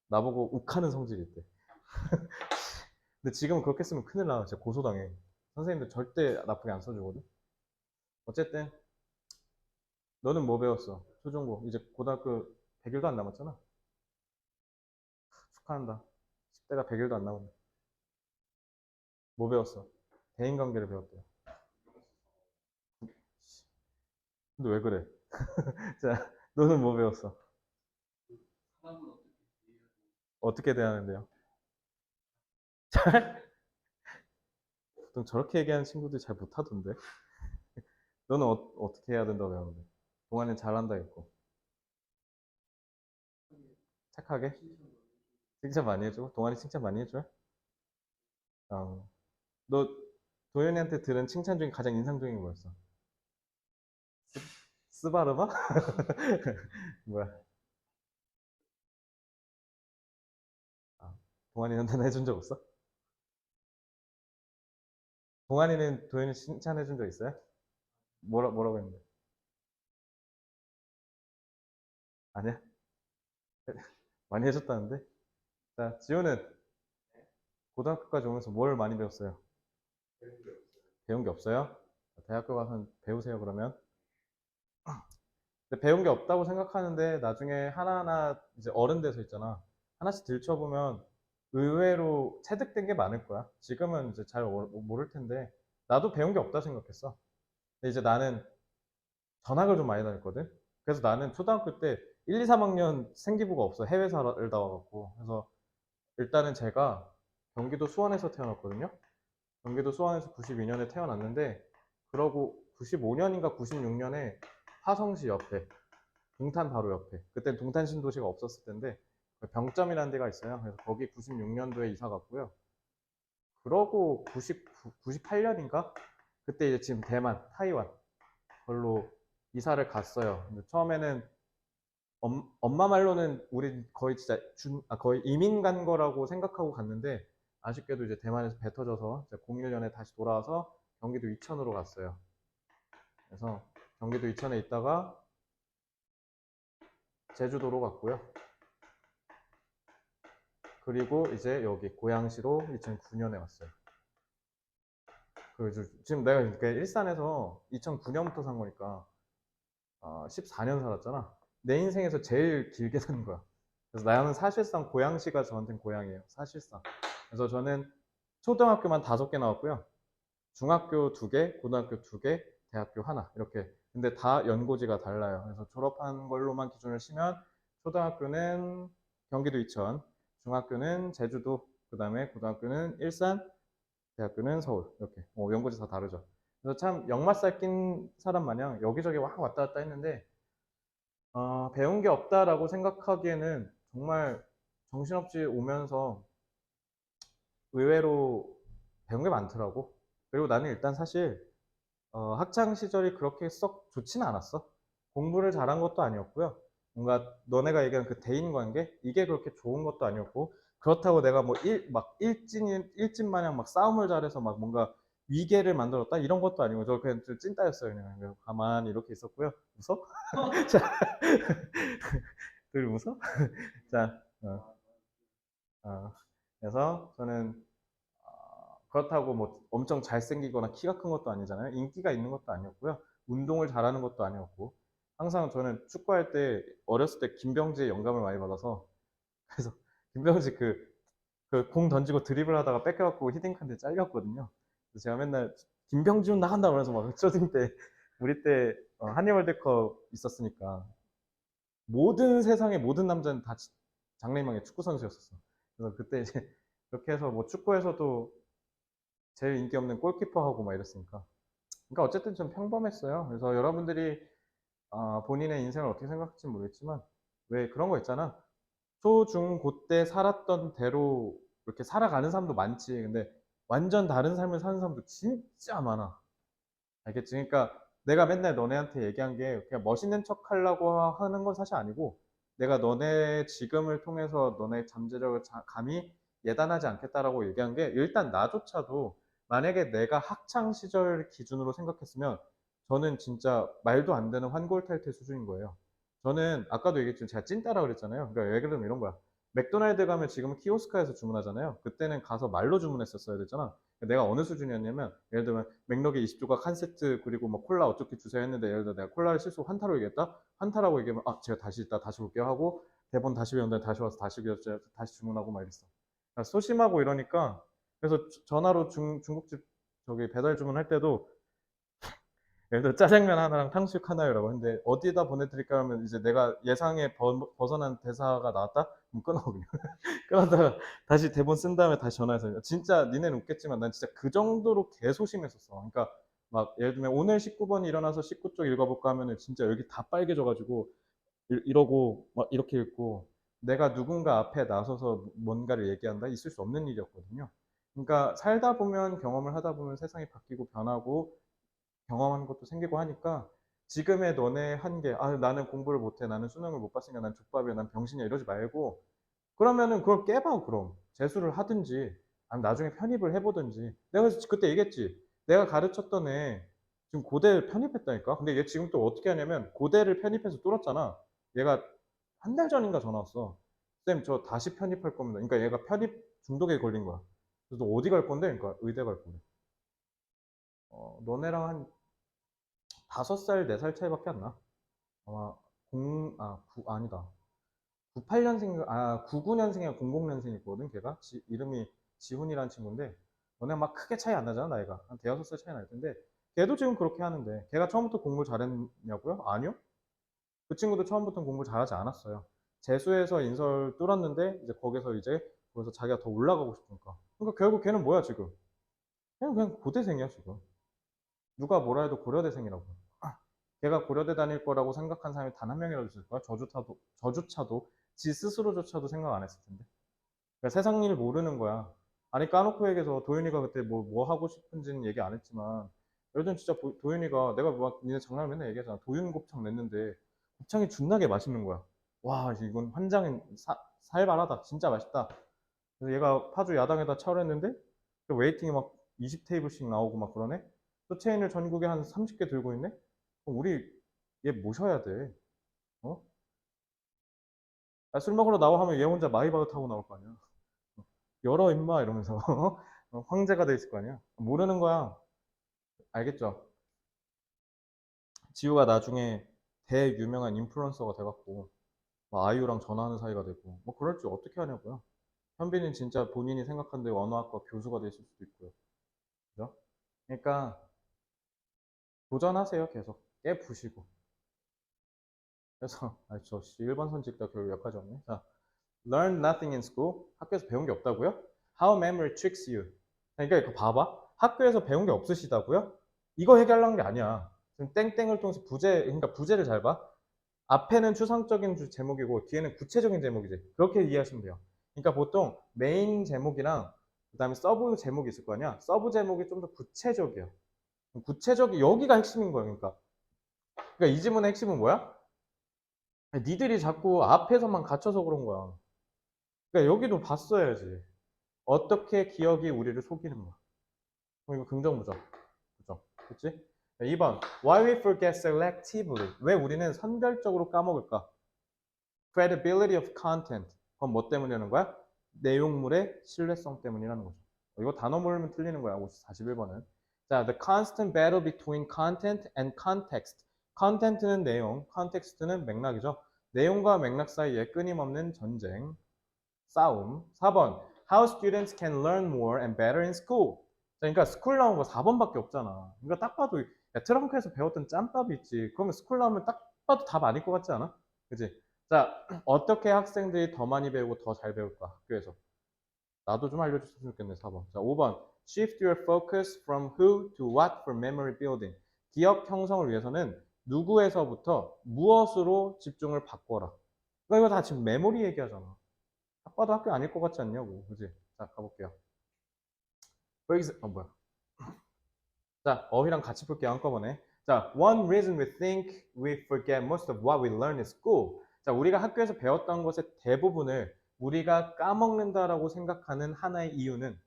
나보고 욱하는 성질이 있대. 근데 지금은 그렇게 쓰면 큰일 나. 진짜 고소당해. 선생님들 절대 나쁘게 안 써주거든. 어쨌든 너는 뭐 배웠어? 초중고. 이제 고등학교 100일도 안 남았잖아. 축하한다. 10대가 100일도 안 남았네. 뭐 배웠어? 대인관계를 배웠대. 근데 왜 그래? 자, 너는 뭐 배웠어? 어떻게 대하는데요? 보통 저렇게 얘기하는 친구들이 잘 못하던데. 너는 어떻게 해야 된다고 배웠는데? 동아리는 잘한다 했고. 착하게? 칭찬 많이 해주고? 동아리 칭찬 많이 해줘요? 어. 너 도현이한테 들은 칭찬 중에 가장 인상적인 게 뭐였어? 스바르바? 뭐야? 아, 동아리는 난 해준 적 없어? 동아리는 도현이 칭찬해 준 적 있어요? 뭐라고 했는데? 아니야? 많이 해줬다는데? 자, 지호는 고등학교까지 오면서 뭘 많이 배웠어요? 배운 게 없어요? 대학교 가서 배우세요, 그러면. 근데 배운 게 없다고 생각하는데 나중에 하나하나 이제 어른 돼서 있잖아. 하나씩 들춰보면 의외로 체득된 게 많을 거야. 지금은 이제 잘 모를 텐데 나도 배운 게 없다 생각했어. 근데 이제 나는 전학을 좀 많이 다녔거든. 그래서 나는 초등학교 때 1, 2, 3학년 생기부가 없어. 해외 살다 와갖고. 그래서 일단은 제가 경기도 수원에서 태어났거든요. 경기도 수원에서 92년에 태어났는데 그러고 95년인가 96년에 화성시 옆에 동탄 바로 옆에 그때 동탄 신도시가 없었을 텐데 병점이라는 데가 있어요. 그래서 거기 96년도에 이사 갔고요. 그러고 98년인가 그때 이제 지금 대만, 타이완 걸로 이사를 갔어요. 근데 처음에는 엄마 말로는 우리 거의 진짜 거의 이민 간 거라고 생각하고 갔는데 아쉽게도 이제 대만에서 배 터져서 01년에 다시 돌아와서 경기도 이천으로 갔어요. 그래서 경기도 이천에 있다가 제주도로 갔고요. 그리고 이제 여기 고양시로 2009년에 왔어요. 그래서 지금 내가 이렇게 일산에서 2009년부터 산 거니까 14년 살았잖아. 내 인생에서 제일 길게 산 거야. 그래서 나는 사실상 고양시가 저한테는 고향이에요. 사실상. 그래서 저는 초등학교만 5개 나왔고요. 중학교 2개, 고등학교 2개, 대학교 하나 이렇게. 근데 다 연고지가 달라요. 그래서 졸업한 걸로만 기준을 치면 초등학교는 경기도 이천, 중학교는 제주도, 그 다음에 고등학교는 일산, 대학교는 서울 이렇게. 연고지 다 다르죠. 그래서 참 역마살 낀 사람 마냥 여기저기 막 왔다 갔다 했는데 배운 게 없다라고 생각하기에는 정말 정신없이 오면서 의외로 배운 게 많더라고. 그리고 나는 일단 사실 학창 시절이 그렇게 썩 좋지는 않았어. 공부를 잘한 것도 아니었고요. 뭔가 너네가 얘기한 그 대인 관계 이게 그렇게 좋은 것도 아니었고 그렇다고 내가 뭐 막 일진 마냥 막 싸움을 잘해서 막 뭔가 위계를 만들었다 이런 것도 아니고 저 그냥 좀 찐따였어요. 그냥 가만히 이렇게 있었고요. 웃어? 자, 둘 웃어? 자, 어. 그래서 저는 그렇다고 뭐 엄청 잘생기거나 키가 큰 것도 아니잖아요. 인기가 있는 것도 아니었고요. 운동을 잘하는 것도 아니었고. 항상 저는 축구할 때 어렸을 때 김병지의 영감을 많이 받아서 그래서 김병지 그 공 던지고 드리블 하다가 뺏겨갖고 히딩크한테 잘렸거든요. 그래서 제가 맨날 김병지훈 나간다 그러면서 막 초딩 때 우리 때 한일 월드컵 있었으니까 모든 세상의 모든 남자는 다 장래희망의 축구 선수였었어. 그래서 그때 이제 그렇게 해서 뭐 축구에서도 제일 인기 없는 골키퍼하고 막 이랬으니까. 그러니까 어쨌든 좀 평범했어요. 그래서 여러분들이 본인의 인생을 어떻게 생각할지 모르겠지만 왜 그런 거 있잖아. 초, 중, 고 때 살았던 대로 이렇게 살아가는 사람도 많지. 근데 완전 다른 삶을 사는 사람도 진짜 많아. 알겠지? 그러니까 내가 맨날 너네한테 얘기한 게 그냥 멋있는 척 하려고 하는 건 사실 아니고 내가 너네 지금을 통해서 너네 잠재력을 감히 예단하지 않겠다라고 얘기한 게 일단 나조차도 만약에 내가 학창 시절 기준으로 생각했으면 저는 진짜 말도 안 되는 환골탈태 수준인 거예요. 저는 아까도 얘기했지만 제가 찐따라 그랬잖아요. 그러니까 예를 들면 이런 거야. 맥도날드 가면 지금 키오스크에서 주문하잖아요. 그때는 가서 말로 주문했었어야 되잖아. 내가 어느 수준이었냐면 예를 들면 맥락이 20조각 한 세트 그리고 뭐 콜라 어떻게 주세요 했는데 예를 들어 내가 콜라를 실수 환타로 얘기했다. 환타라고 얘기하면 아 제가 다시 이따 다시 올게요 하고 대본 다시 배운 다음에 다시 와서 다시 주문하고 막 이랬어. 그러니까 소심하고 이러니까 그래서 전화로 중국집 저기 배달 주문할 때도 예를 들어 짜장면 하나랑 탕수육 하나요라고 했는데 어디에다 보내드릴까 하면 이제 내가 예상에 벗어난 대사가 나왔다? 그럼 끊어 그냥. 끊었다가 다시 대본 쓴 다음에 다시 전화해서 진짜 니네는 웃겠지만 난 진짜 그 정도로 개소심했었어. 그러니까 막 예를 들면 오늘 19번이 일어나서 19쪽 읽어볼까 하면은 진짜 여기 다 빨개져가지고 이러고 막 이렇게 읽고 내가 누군가 앞에 나서서 뭔가를 얘기한다 있을 수 없는 일이었거든요. 그러니까 살다 보면 경험을 하다 보면 세상이 바뀌고 변하고 경험하는 것도 생기고 하니까 지금의 너네 한계, 아, 나는 공부를 못해, 나는 수능을 못 봤으니까 난 족밥이야, 난 병신이야 이러지 말고 그러면은 그걸 깨봐 그럼 재수를 하든지 아니면 나중에 편입을 해보든지 내가 그때 얘기했지 내가 가르쳤던 애 지금 고대 편입했다니까 근데 얘 지금 또 어떻게 하냐면 고대를 편입해서 뚫었잖아 얘가 한 달 전인가 전화 왔어 쌤 저 다시 편입할 겁니다 그러니까 얘가 편입 중독에 걸린 거야 그래서 너 어디 갈 건데? 그러니까 의대 갈 건데 너네랑 한 5살, 4살 차이밖에 안 나. 아마 아니다. 98년생, 99년생이야 00년생이거든, 걔가. 이름이 지훈이라는 친구인데, 너네 막 크게 차이 안 나잖아, 나이가. 한 대여섯 살 차이 날 텐데, 걔도 지금 그렇게 하는데, 걔가 처음부터 공부 잘했냐고요? 아니요? 그 친구도 처음부터 공부 잘하지 않았어요. 재수해서 인설 뚫었는데, 이제 거기서 자기가 더 올라가고 싶으니까. 그러니까 결국 걔는 뭐야, 지금? 그냥 고대생이야, 지금. 누가 뭐라 해도 고려대생이라고. 걔가 고려대 다닐 거라고 생각한 사람이 단 한 명이라도 있을 거야. 저조차도 지 스스로조차도 생각 안 했을 텐데. 그러니까 세상 일 모르는 거야. 아니 까놓고 얘기해서 도윤이가 그때 뭐 하고 싶은지는 얘기 안 했지만 예를 들면 진짜 도윤이가 내가 막 니네 장난 맨날 얘기하잖아. 도윤 곱창 냈는데 곱창이 존나게 맛있는 거야. 와 이건 환장인 살발하다. 진짜 맛있다. 그래서 얘가 파주 야당에다 차려했는데 웨이팅이 막 20테이블씩 나오고 막 그러네. 또 체인을 전국에 한 30개 들고 있네. 우리 얘 모셔야 돼. 어? 술 먹으러 나와 하면 얘 혼자 마이바흐 타고 나올 거 아니야. 열어 임마 이러면서 황제가 돼 있을 거 아니야. 모르는 거야. 알겠죠? 지우가 나중에 대유명한 인플루언서가 돼갖고 막 아이유랑 전화하는 사이가 되고 뭐 그럴 줄 어떻게 하냐고요. 현빈은 진짜 본인이 생각한 대로 언어학과 교수가 됐을 수도 있고요. 그죠? 그러니까 도전하세요 계속 깨부시고 그래서 저 1번 선직다 결국 여기까지 왔네. 자, learn nothing in school. 학교에서 배운 게 없다고요? How memory tricks you. 그러니까 이거 봐봐. 학교에서 배운 게 없으시다고요? 이거 해결하는 게 아니야. 지금 땡땡을 통해서 그러니까 부제를 잘 봐. 앞에는 추상적인 제목이고 뒤에는 구체적인 제목이지. 그렇게 이해하시면 돼요. 그러니까 보통 메인 제목이랑 그다음에 서브 제목이 있을 거 아니야. 서브 제목이 좀 더 구체적이야. 구체적이 여기가 핵심인 거야. 그러니까 이 지문의 핵심은 뭐야? 니들이 자꾸 앞에서만 갇혀서 그런 거야. 그러니까 여기도 봤어야지. 어떻게 기억이 우리를 속이는가. 이거 긍정부정. 그죠? 그치? 2번. Why we forget selectively. 왜 우리는 선별적으로 까먹을까? Credibility of content. 그건 뭐 때문이라는 거야? 내용물의 신뢰성 때문이라는 거죠. 이거 단어 모르면 틀리는 거야. 41번은. 자, the constant battle between content and context. content는 내용, context는 맥락이죠. 내용과 맥락 사이에 끊임없는 전쟁, 싸움. 4번. How students can learn more and better in school. 그러니까 스쿨 나온 거 4번밖에 없잖아. 그러니까 딱 봐도 야, 트렁크에서 배웠던 짬밥이 있지. 그러면 스쿨 나오면 딱 봐도 답 아닐 것 같지 않아? 그지? 자, 어떻게 학생들이 더 많이 배우고 더 잘 배울까? 학교에서. 나도 좀 알려줬으면 좋겠네, 4번. 자, 5번. Shift your focus from who to what for memory building. 기억 형성을 위해서는 누구에서부터 무엇으로 집중을 바꿔라. 그러니까 이거 다 지금 메모리 얘기하잖아. 딱 봐도 학교 아닐 것 같지 않냐고. 그지? 자, 가볼게요. 뭐야. 자, 어휘랑 같이 볼게요. 한꺼번에. 자, one reason we think we forget most of what we learn in school. 자, 우리가 학교에서 배웠던 것의 대부분을 우리가 까먹는다라고 생각하는 하나의 이유는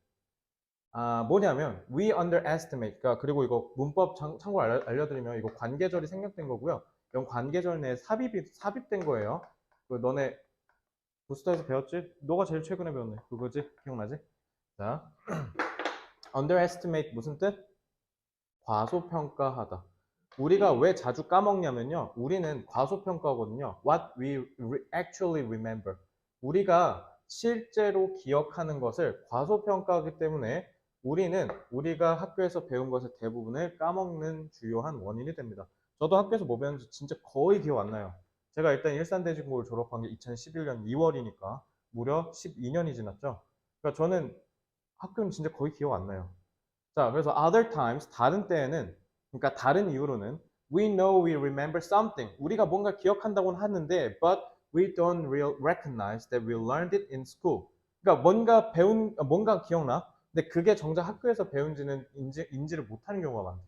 뭐냐면 we underestimate. 그러니까 그리고 이거 문법 참고로 알려드리면 이거 관계절이 생략된 거고요. 이건 관계절 내에 삽입된 거예요. 그 너네 부스터에서 배웠지? 너가 제일 최근에 배웠네. 그거지? 기억나지? 자, underestimate 무슨 뜻? 과소평가하다. 우리가 왜 자주 까먹냐면요. 우리는 과소평가거든요. What we actually remember. 우리가 실제로 기억하는 것을 과소평가하기 때문에 우리는 우리가 학교에서 배운 것의 대부분을 까먹는 주요한 원인이 됩니다. 저도 학교에서 뭐 배웠는지 진짜 거의 기억 안 나요. 제가 일단 일산대진고를 졸업한 게 2011년 2월이니까 무려 12년이 지났죠. 그러니까 저는 학교는 진짜 거의 기억 안 나요. 자, 그래서 other times, 다른 때에는, 그러니까 다른 이유로는 we know we remember something. 우리가 뭔가 기억한다고는 하는데 but we don't recognize that we learned it in school. 그러니까 뭔가 기억나. 근데 그게 정작 학교에서 배운지는 인지를 못하는 경우가 많대.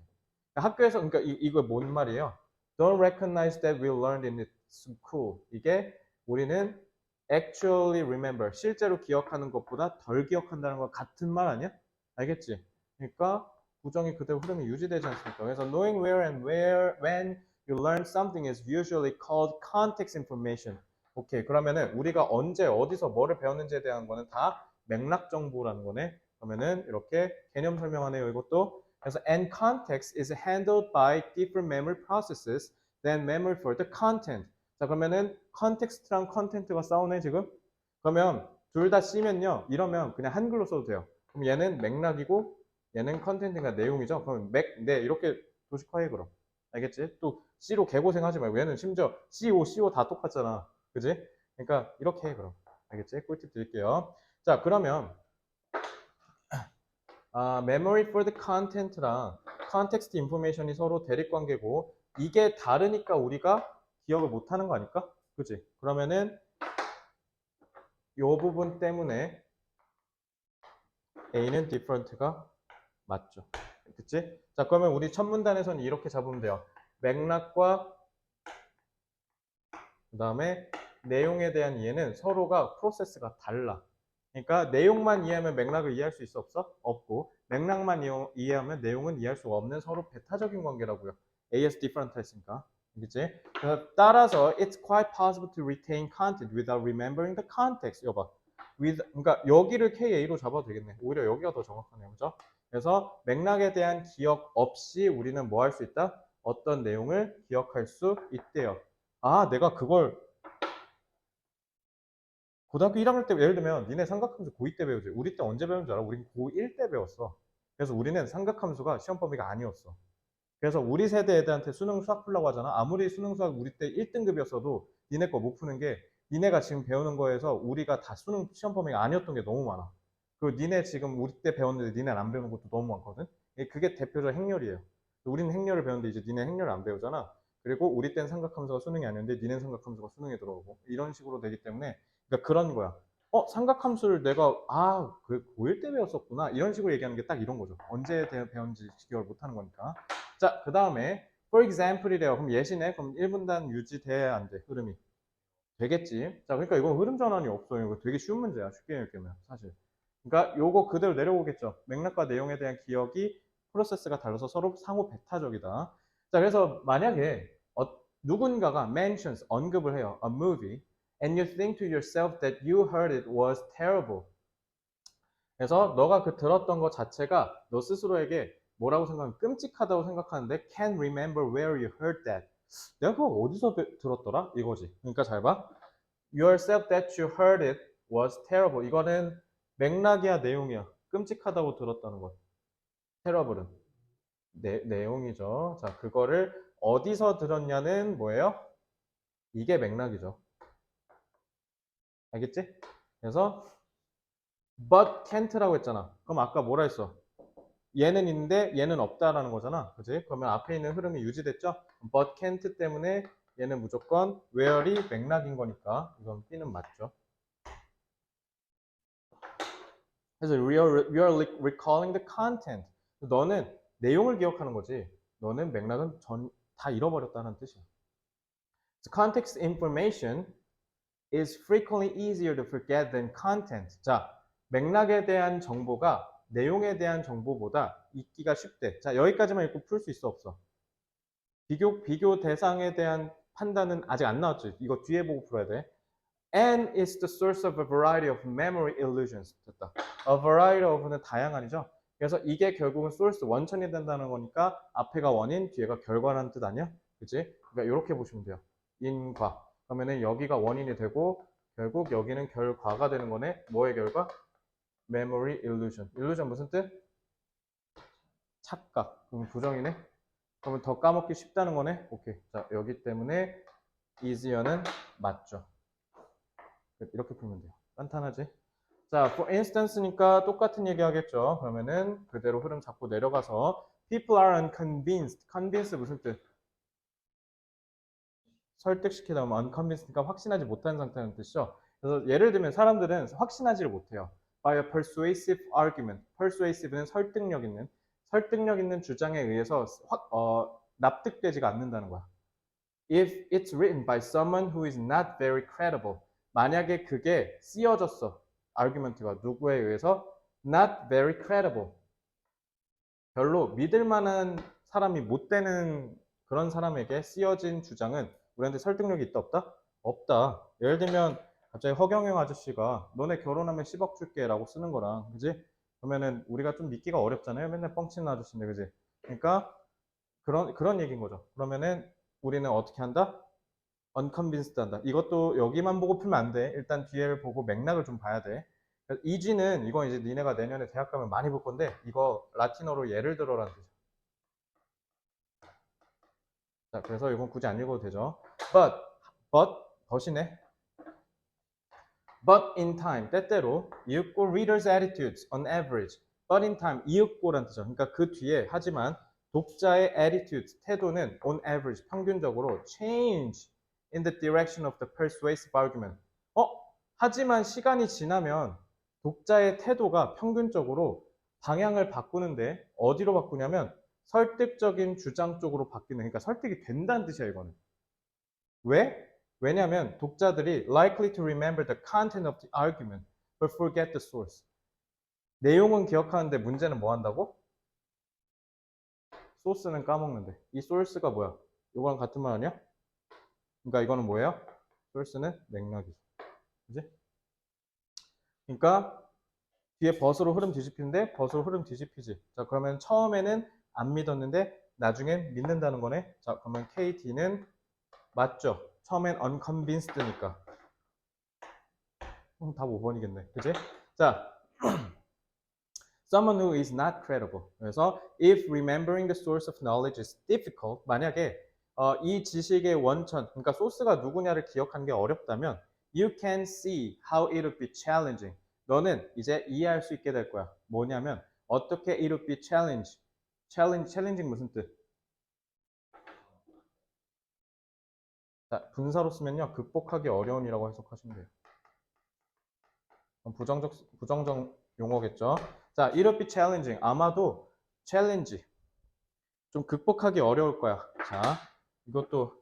그러니까 학교에서, 그러니까 이거 뭔 말이에요? Don't recognize that we learned in school. 이게 우리는 actually remember, 실제로 기억하는 것보다 덜 기억한다는 거 같은 말 아니야? 알겠지? 그러니까 구정이 그대로 흐름이 유지되지 않습니까? 그래서 knowing where and when you learn something is usually called context information. 오케이, 그러면은 우리가 언제 어디서 뭐를 배웠는지에 대한 거는 다 맥락 정보라는 거네. 그러면은 이렇게 개념 설명하네요. 이것도. 그래서 and context is handled by different memory processes than memory for the content. 자, 그러면은 context랑 content가 싸우네 지금. 그러면 둘 다 C면요. 이러면 그냥 한글로 써도 돼요. 그럼 얘는 맥락이고 얘는 컨텐츠가 내용이죠. 그럼 네, 이렇게 도식화해 그럼. 알겠지? 또 C로 개고생하지 말고 얘는 심지어 CO 다 똑같잖아. 그지? 그러니까 이렇게 해 그럼. 알겠지? 꿀팁 드릴게요. 자, 그러면 memory for the content랑 context information이 서로 대립관계고 이게 다르니까 우리가 기억을 못하는 거 아닐까? 그지? 그러면은 이 부분 때문에 A는 different가 맞죠. 그치? 자, 그러면 우리 첫 문단에서는 이렇게 잡으면 돼요. 맥락과 그 다음에 내용에 대한 이해는 서로가 프로세스가 달라. 그러니까 내용만 이해하면 맥락을 이해할 수 있어 없어? 없고 맥락만 이해하면 내용은 이해할 수가 없는 서로 배타적인 관계라고요. AS different 했으니까. 그치? 따라서 it's quite possible to retain content without remembering the context. 이거 봐. 그러니까 여기를 KA로 잡아도 되겠네. 오히려 여기가 더 정확하네요. 그죠? 그래서 맥락에 대한 기억 없이 우리는 뭐 할 수 있다? 어떤 내용을 기억할 수 있대요. 내가 그걸 고등학교 1학년 때 예를 들면 니네 삼각함수 고2 때 배우지. 우리 때 언제 배운 줄 알아? 우린 고1 때 배웠어. 그래서 우리는 삼각함수가 시험 범위가 아니었어. 그래서 우리 세대 애들한테 수능 수학 풀라고 하잖아. 아무리 수능 수학 우리 때 1등급이었어도 니네 거 못 푸는 게 니네가 지금 배우는 거에서 우리가 다 수능 시험 범위가 아니었던 게 너무 많아. 그리고 니네 지금 우리 때 배웠는데 니네 안 배우는 것도 너무 많거든. 그게 대표적 행렬이에요. 우리는 행렬을 배우는데 이제 니네 행렬을 안 배우잖아. 그리고 우리 때는 삼각함수가 수능이 아니었는데 니네는 삼각함수가 수능에 들어오고 이런 식으로 되기 때문에 그러니까 그런 거야. 삼각함수를 내가 그 고1 때 배웠었구나 이런 식으로 얘기하는 게 딱 이런 거죠. 언제 배웠는지 기억을 못하는 거니까. 자, 그 다음에 for example이래요. 그럼 예시네. 그럼 1분단 유지돼야 안 돼. 흐름이. 되겠지. 자, 그러니까 이건 흐름 전환이 없어요. 이거 되게 쉬운 문제야. 쉽게 느끼면 사실. 그러니까 요거 그대로 내려오겠죠. 맥락과 내용에 대한 기억이 프로세스가 달라서 서로 상호 배타적이다. 자, 그래서 만약에 누군가가 mentions 언급을 해요. A movie and you think to yourself that you heard it was terrible. 그래서 너가 그 들었던 것 자체가 너 스스로에게 뭐라고 생각하면 끔찍하다고 생각하는데 can't remember where you heard that. 내가 그거 어디서 들었더라? 이거지. 그러니까 잘 봐. Yourself that you heard it was terrible. 이거는 맥락이야 내용이야. 끔찍하다고 들었다는 것. terrible은 내용이죠. 자, 그거를 어디서 들었냐는 뭐예요? 이게 맥락이죠. 알겠지? 그래서 but can't라고 했잖아. 그럼 아까 뭐라 했어? 얘는 있는데 얘는 없다라는 거잖아. 그지? 그러면 앞에 있는 흐름이 유지됐죠? but can't 때문에 얘는 무조건 where이 맥락인 거니까 이건 B는 맞죠. 그래서 we are recalling the content. 너는 내용을 기억하는 거지. 너는 맥락은 다 잃어버렸다는 뜻이야. So context information is frequently easier to forget than content. 자, 맥락에 대한 정보가 내용에 대한 정보보다 잊기가 쉽대. 자, 여기까지만 읽고 풀 수 있어, 없어? 비교 대상에 대한 판단은 아직 안 나왔죠. 이거 뒤에 보고 풀어야 돼. And is the source of a variety of memory illusions. 됐다. A variety of는 다양한이죠. 그래서 이게 결국은 source 원천이 된다는 거니까 앞에가 원인, 뒤에가 결과라는 뜻 아니야? 그치? 그러니까 이렇게 보시면 돼요. 인과. 그러면은 여기가 원인이 되고 결국 여기는 결과가 되는 거네. 뭐의 결과? Memory illusion. illusion 무슨 뜻? 착각. 그럼 부정이네. 그러면 더 까먹기 쉽다는 거네. 오케이. 자, 여기 때문에 easier는 맞죠. 이렇게 풀면 돼요. 간단하지? 자, for instance니까 똑같은 얘기 하겠죠. 그러면은 그대로 흐름 잡고 내려가서 people are unconvinced. convince 무슨 뜻? 설득시키다 보면 unconvinced니까 확신하지 못하는 상태라는 뜻이죠. 그래서 예를 들면 사람들은 확신하지를 못해요. by a persuasive argument. persuasive는 설득력 있는 주장에 의해서 납득되지가 않는다는 거야. If it's written by someone who is not very credible. 만약에 그게 쓰여졌어. argument가 누구에 의해서 not very credible. 별로 믿을 만한 사람이 못 되는 그런 사람에게 쓰여진 주장은 우리한테 설득력이 있다 없다? 없다. 예를 들면 갑자기 허경영 아저씨가 너네 결혼하면 10억 줄게 라고 쓰는 거랑 그지? 그러면은 우리가 좀 믿기가 어렵잖아요. 맨날 뻥치는 아저씨인데 그지? 그러니까 그런 얘기인 거죠. 그러면은 우리는 어떻게 한다? unconvinced 한다. 이것도 여기만 보고 풀면 안 돼. 일단 뒤에를 보고 맥락을 좀 봐야 돼. 이지는 이건 이제 니네가 내년에 대학 가면 많이 볼 건데 이거 라틴어로 예를 들어라는 뜻이야. 자, 그래서 이건 굳이 안 읽어도 되죠. but 더시네. But in time, 때때로 이윽고 readers' attitudes on average. But in time, 이윽고란 뜻이죠. 그러니까 그 뒤에 하지만 독자의 attitudes, 태도는 on average, 평균적으로 change in the direction of the persuasive argument. 하지만 시간이 지나면 독자의 태도가 평균적으로 방향을 바꾸는데 어디로 바꾸냐면 설득적인 주장 쪽으로 바뀌는, 그러니까 설득이 된다는 뜻이야 이거는. 왜? 왜냐하면 독자들이 likely to remember the content of the argument but forget the source. 내용은 기억하는데 문제는 뭐 한다고? 소스는 까먹는데. 이 source가 뭐야? 이거랑 같은 말 아니야? 그러니까 이거는 뭐예요? source는 맥락이죠. 그지? 그러니까 뒤에 벗으로 흐름 뒤집히는데 벗으로 흐름 뒤집히지. 자, 그러면 처음에는 안 믿었는데 나중엔 믿는다는 거네. 자, 그러면 KD는 맞죠? 처음엔 unconvinced니까. 답 5번이겠네. 그치? 자, someone who is not credible. 그래서 if remembering the source of knowledge is difficult, 만약에 이 지식의 원천, 그러니까 소스가 누구냐를 기억하는 게 어렵다면 you can see how it would be challenging. 너는 이제 이해할 수 있게 될 거야. 뭐냐면 어떻게 it would be challenging 무슨 뜻? 자, 분사로 쓰면요. 극복하기 어려운이라고 해석하시면 돼요. 부정적 용어겠죠. 자, it would be challenging. 아마도 challenge. 좀 극복하기 어려울 거야. 자, 이것도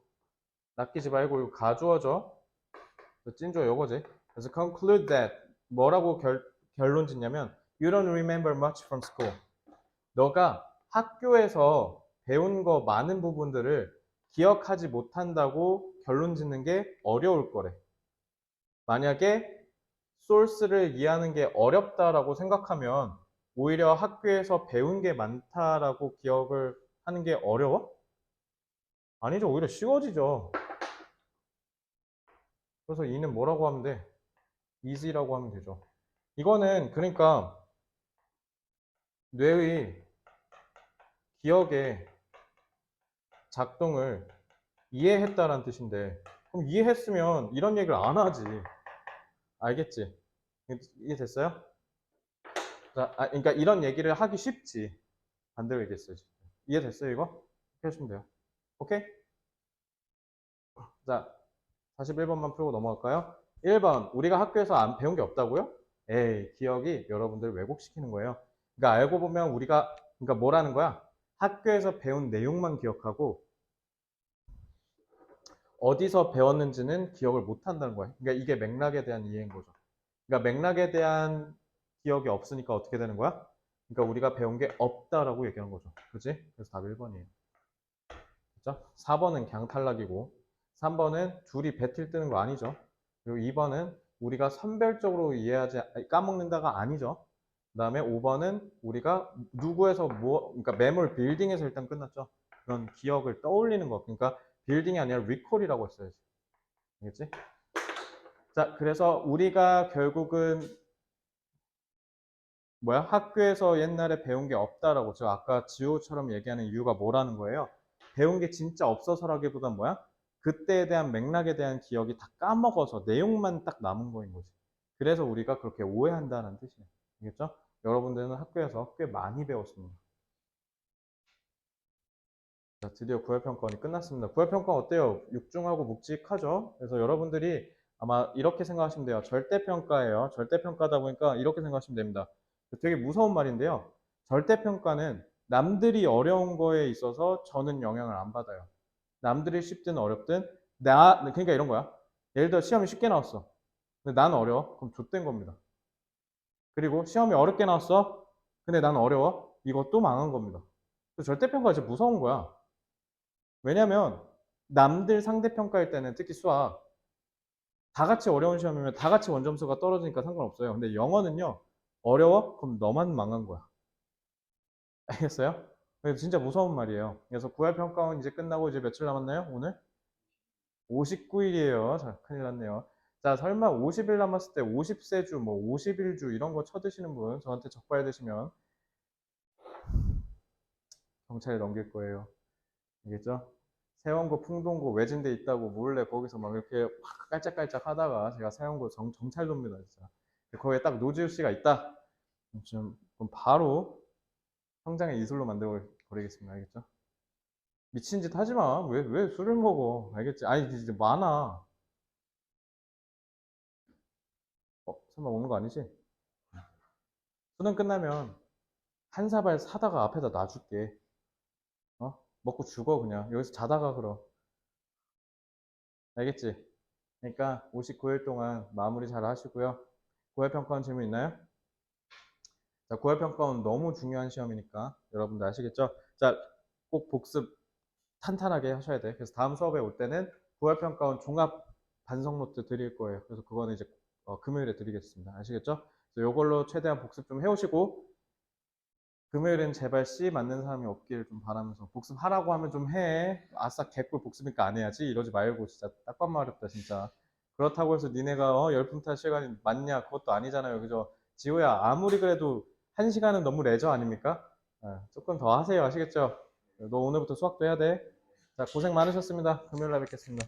낚이지 말고 이거 가주어져. 찐조 요거지. 그래서 conclude that. 뭐라고 결론 짓냐면 you don't remember much from school. 너가 학교에서 배운 거 많은 부분들을 기억하지 못한다고 결론 짓는 게 어려울 거래. 만약에 소스를 이해하는 게 어렵다라고 생각하면 오히려 학교에서 배운 게 많다라고 기억을 하는 게 어려워? 아니죠. 오히려 쉬워지죠. 그래서 이는 뭐라고 하면 돼? easy라고 하면 되죠. 이거는 그러니까 뇌의 기억의 작동을 이해했다라는 뜻인데 그럼 이해했으면 이런 얘기를 안 하지. 알겠지? 이해됐어요? 자, 그러니까 이런 얘기를 하기 쉽지. 반대로 얘기했어요. 이해됐어요 이거? 이렇게 하시면 돼요. 오케이? 자, 41번만 풀고 넘어갈까요? 1번, 우리가 학교에서 안 배운 게 없다고요? 에이, 기억이 여러분들 왜곡시키는 거예요. 그러니까 알고 보면 그러니까 뭐라는 거야? 학교에서 배운 내용만 기억하고 어디서 배웠는지는 기억을 못 한다는 거예요. 그러니까 이게 맥락에 대한 이해인 거죠. 그러니까 맥락에 대한 기억이 없으니까 어떻게 되는 거야? 그러니까 우리가 배운 게 없다라고 얘기하는 거죠. 그지? 그래서 답 1번이에요. 그죠? 4번은 그냥 탈락이고 3번은 둘이 배틀 뜨는 거 아니죠. 그리고 2번은 우리가 선별적으로 까먹는다가 아니죠. 그 다음에 5번은 우리가 누구에서 그러니까 매몰 빌딩에서 일단 끝났죠. 그런 기억을 떠올리는 거. 그러니까 빌딩이 아니라 리콜이라고 했어야지. 알겠지? 자, 그래서 우리가 결국은 학교에서 옛날에 배운 게 없다라고 저 아까 지호처럼 얘기하는 이유가 뭐라는 거예요? 배운 게 진짜 없어서라기보단 그때에 대한 맥락에 대한 기억이 다 까먹어서 내용만 딱 남은 거인 거지. 그래서 우리가 그렇게 오해한다는 뜻이에요. 알겠죠? 여러분들은 학교에서 꽤 많이 배웠습니다. 자, 드디어 구혈평가원이 끝났습니다. 구혈평가원 어때요? 육중하고 묵직하죠? 그래서 여러분들이 아마 이렇게 생각하시면 돼요. 절대평가예요. 절대평가다 보니까 이렇게 생각하시면 됩니다. 되게 무서운 말인데요. 절대평가는 남들이 어려운 거에 있어서 저는 영향을 안 받아요. 남들이 쉽든 어렵든 그러니까 이런 거야. 예를 들어 시험이 쉽게 나왔어. 근데 난 어려워. 그럼 좆된 겁니다. 그리고 시험이 어렵게 나왔어. 근데 난 어려워. 이것도 망한 겁니다. 절대평가가 진짜 무서운 거야. 왜냐면 남들 상대평가일 때는 특히 수학 다 같이 어려운 시험이면 다 같이 원점수가 떨어지니까 상관없어요. 근데 영어는요. 어려워? 그럼 너만 망한 거야. 알겠어요? 진짜 무서운 말이에요. 그래서 구활평가원 이제 끝나고 이제 며칠 남았나요? 오늘? 59일이에요. 자, 큰일 났네요. 자, 설마 50일 남았을 때 50세주, 50일주 이런 거 쳐드시는 분 저한테 적발 되시면 경찰에 넘길 거예요. 알겠죠? 세원고, 풍동고 외진데 있다고 몰래 거기서 막 이렇게 확 깔짝깔짝 하다가 제가 세원고 정찰도입니다, 진짜. 거기에 딱 노지우 씨가 있다. 그럼 바로 성장의 이슬로 만들어 버리겠습니다. 알겠죠? 미친 짓 하지 마. 왜 술을 먹어? 알겠지? 아니, 진짜 많아. 설마 먹는 거 아니지? 수능 끝나면 한 사발 사다가 앞에다 놔줄게. 먹고 죽어, 그냥. 여기서 자다가 그럼. 알겠지? 그러니까 59일 동안 마무리 잘 하시고요. 고해평가원 질문 있나요? 자, 고해평가원 너무 중요한 시험이니까 여러분들 아시겠죠? 자, 꼭 복습 탄탄하게 하셔야 돼. 그래서 다음 수업에 올 때는 고해평가원 종합 반성 노트 드릴 거예요. 그래서 그거는 이제 금요일에 드리겠습니다. 아시겠죠? 그래서 이걸로 최대한 복습 좀 해오시고 금요일엔 제발 C 맞는 사람이 없길 좀 바라면서 복습하라고 하면 좀 해. 아싸 개꿀 복습이니까 안 해야지. 이러지 말고 진짜 딱밤 어렵다 진짜. 그렇다고 해서 니네가 열품 탈 시간이 맞냐? 그것도 아니잖아요. 그죠? 지호야 아무리 그래도 1시간은 너무 레저 아닙니까? 조금 더 하세요. 아시겠죠? 너 오늘부터 수학도 해야 돼. 자, 고생 많으셨습니다. 금요일 날 뵙겠습니다.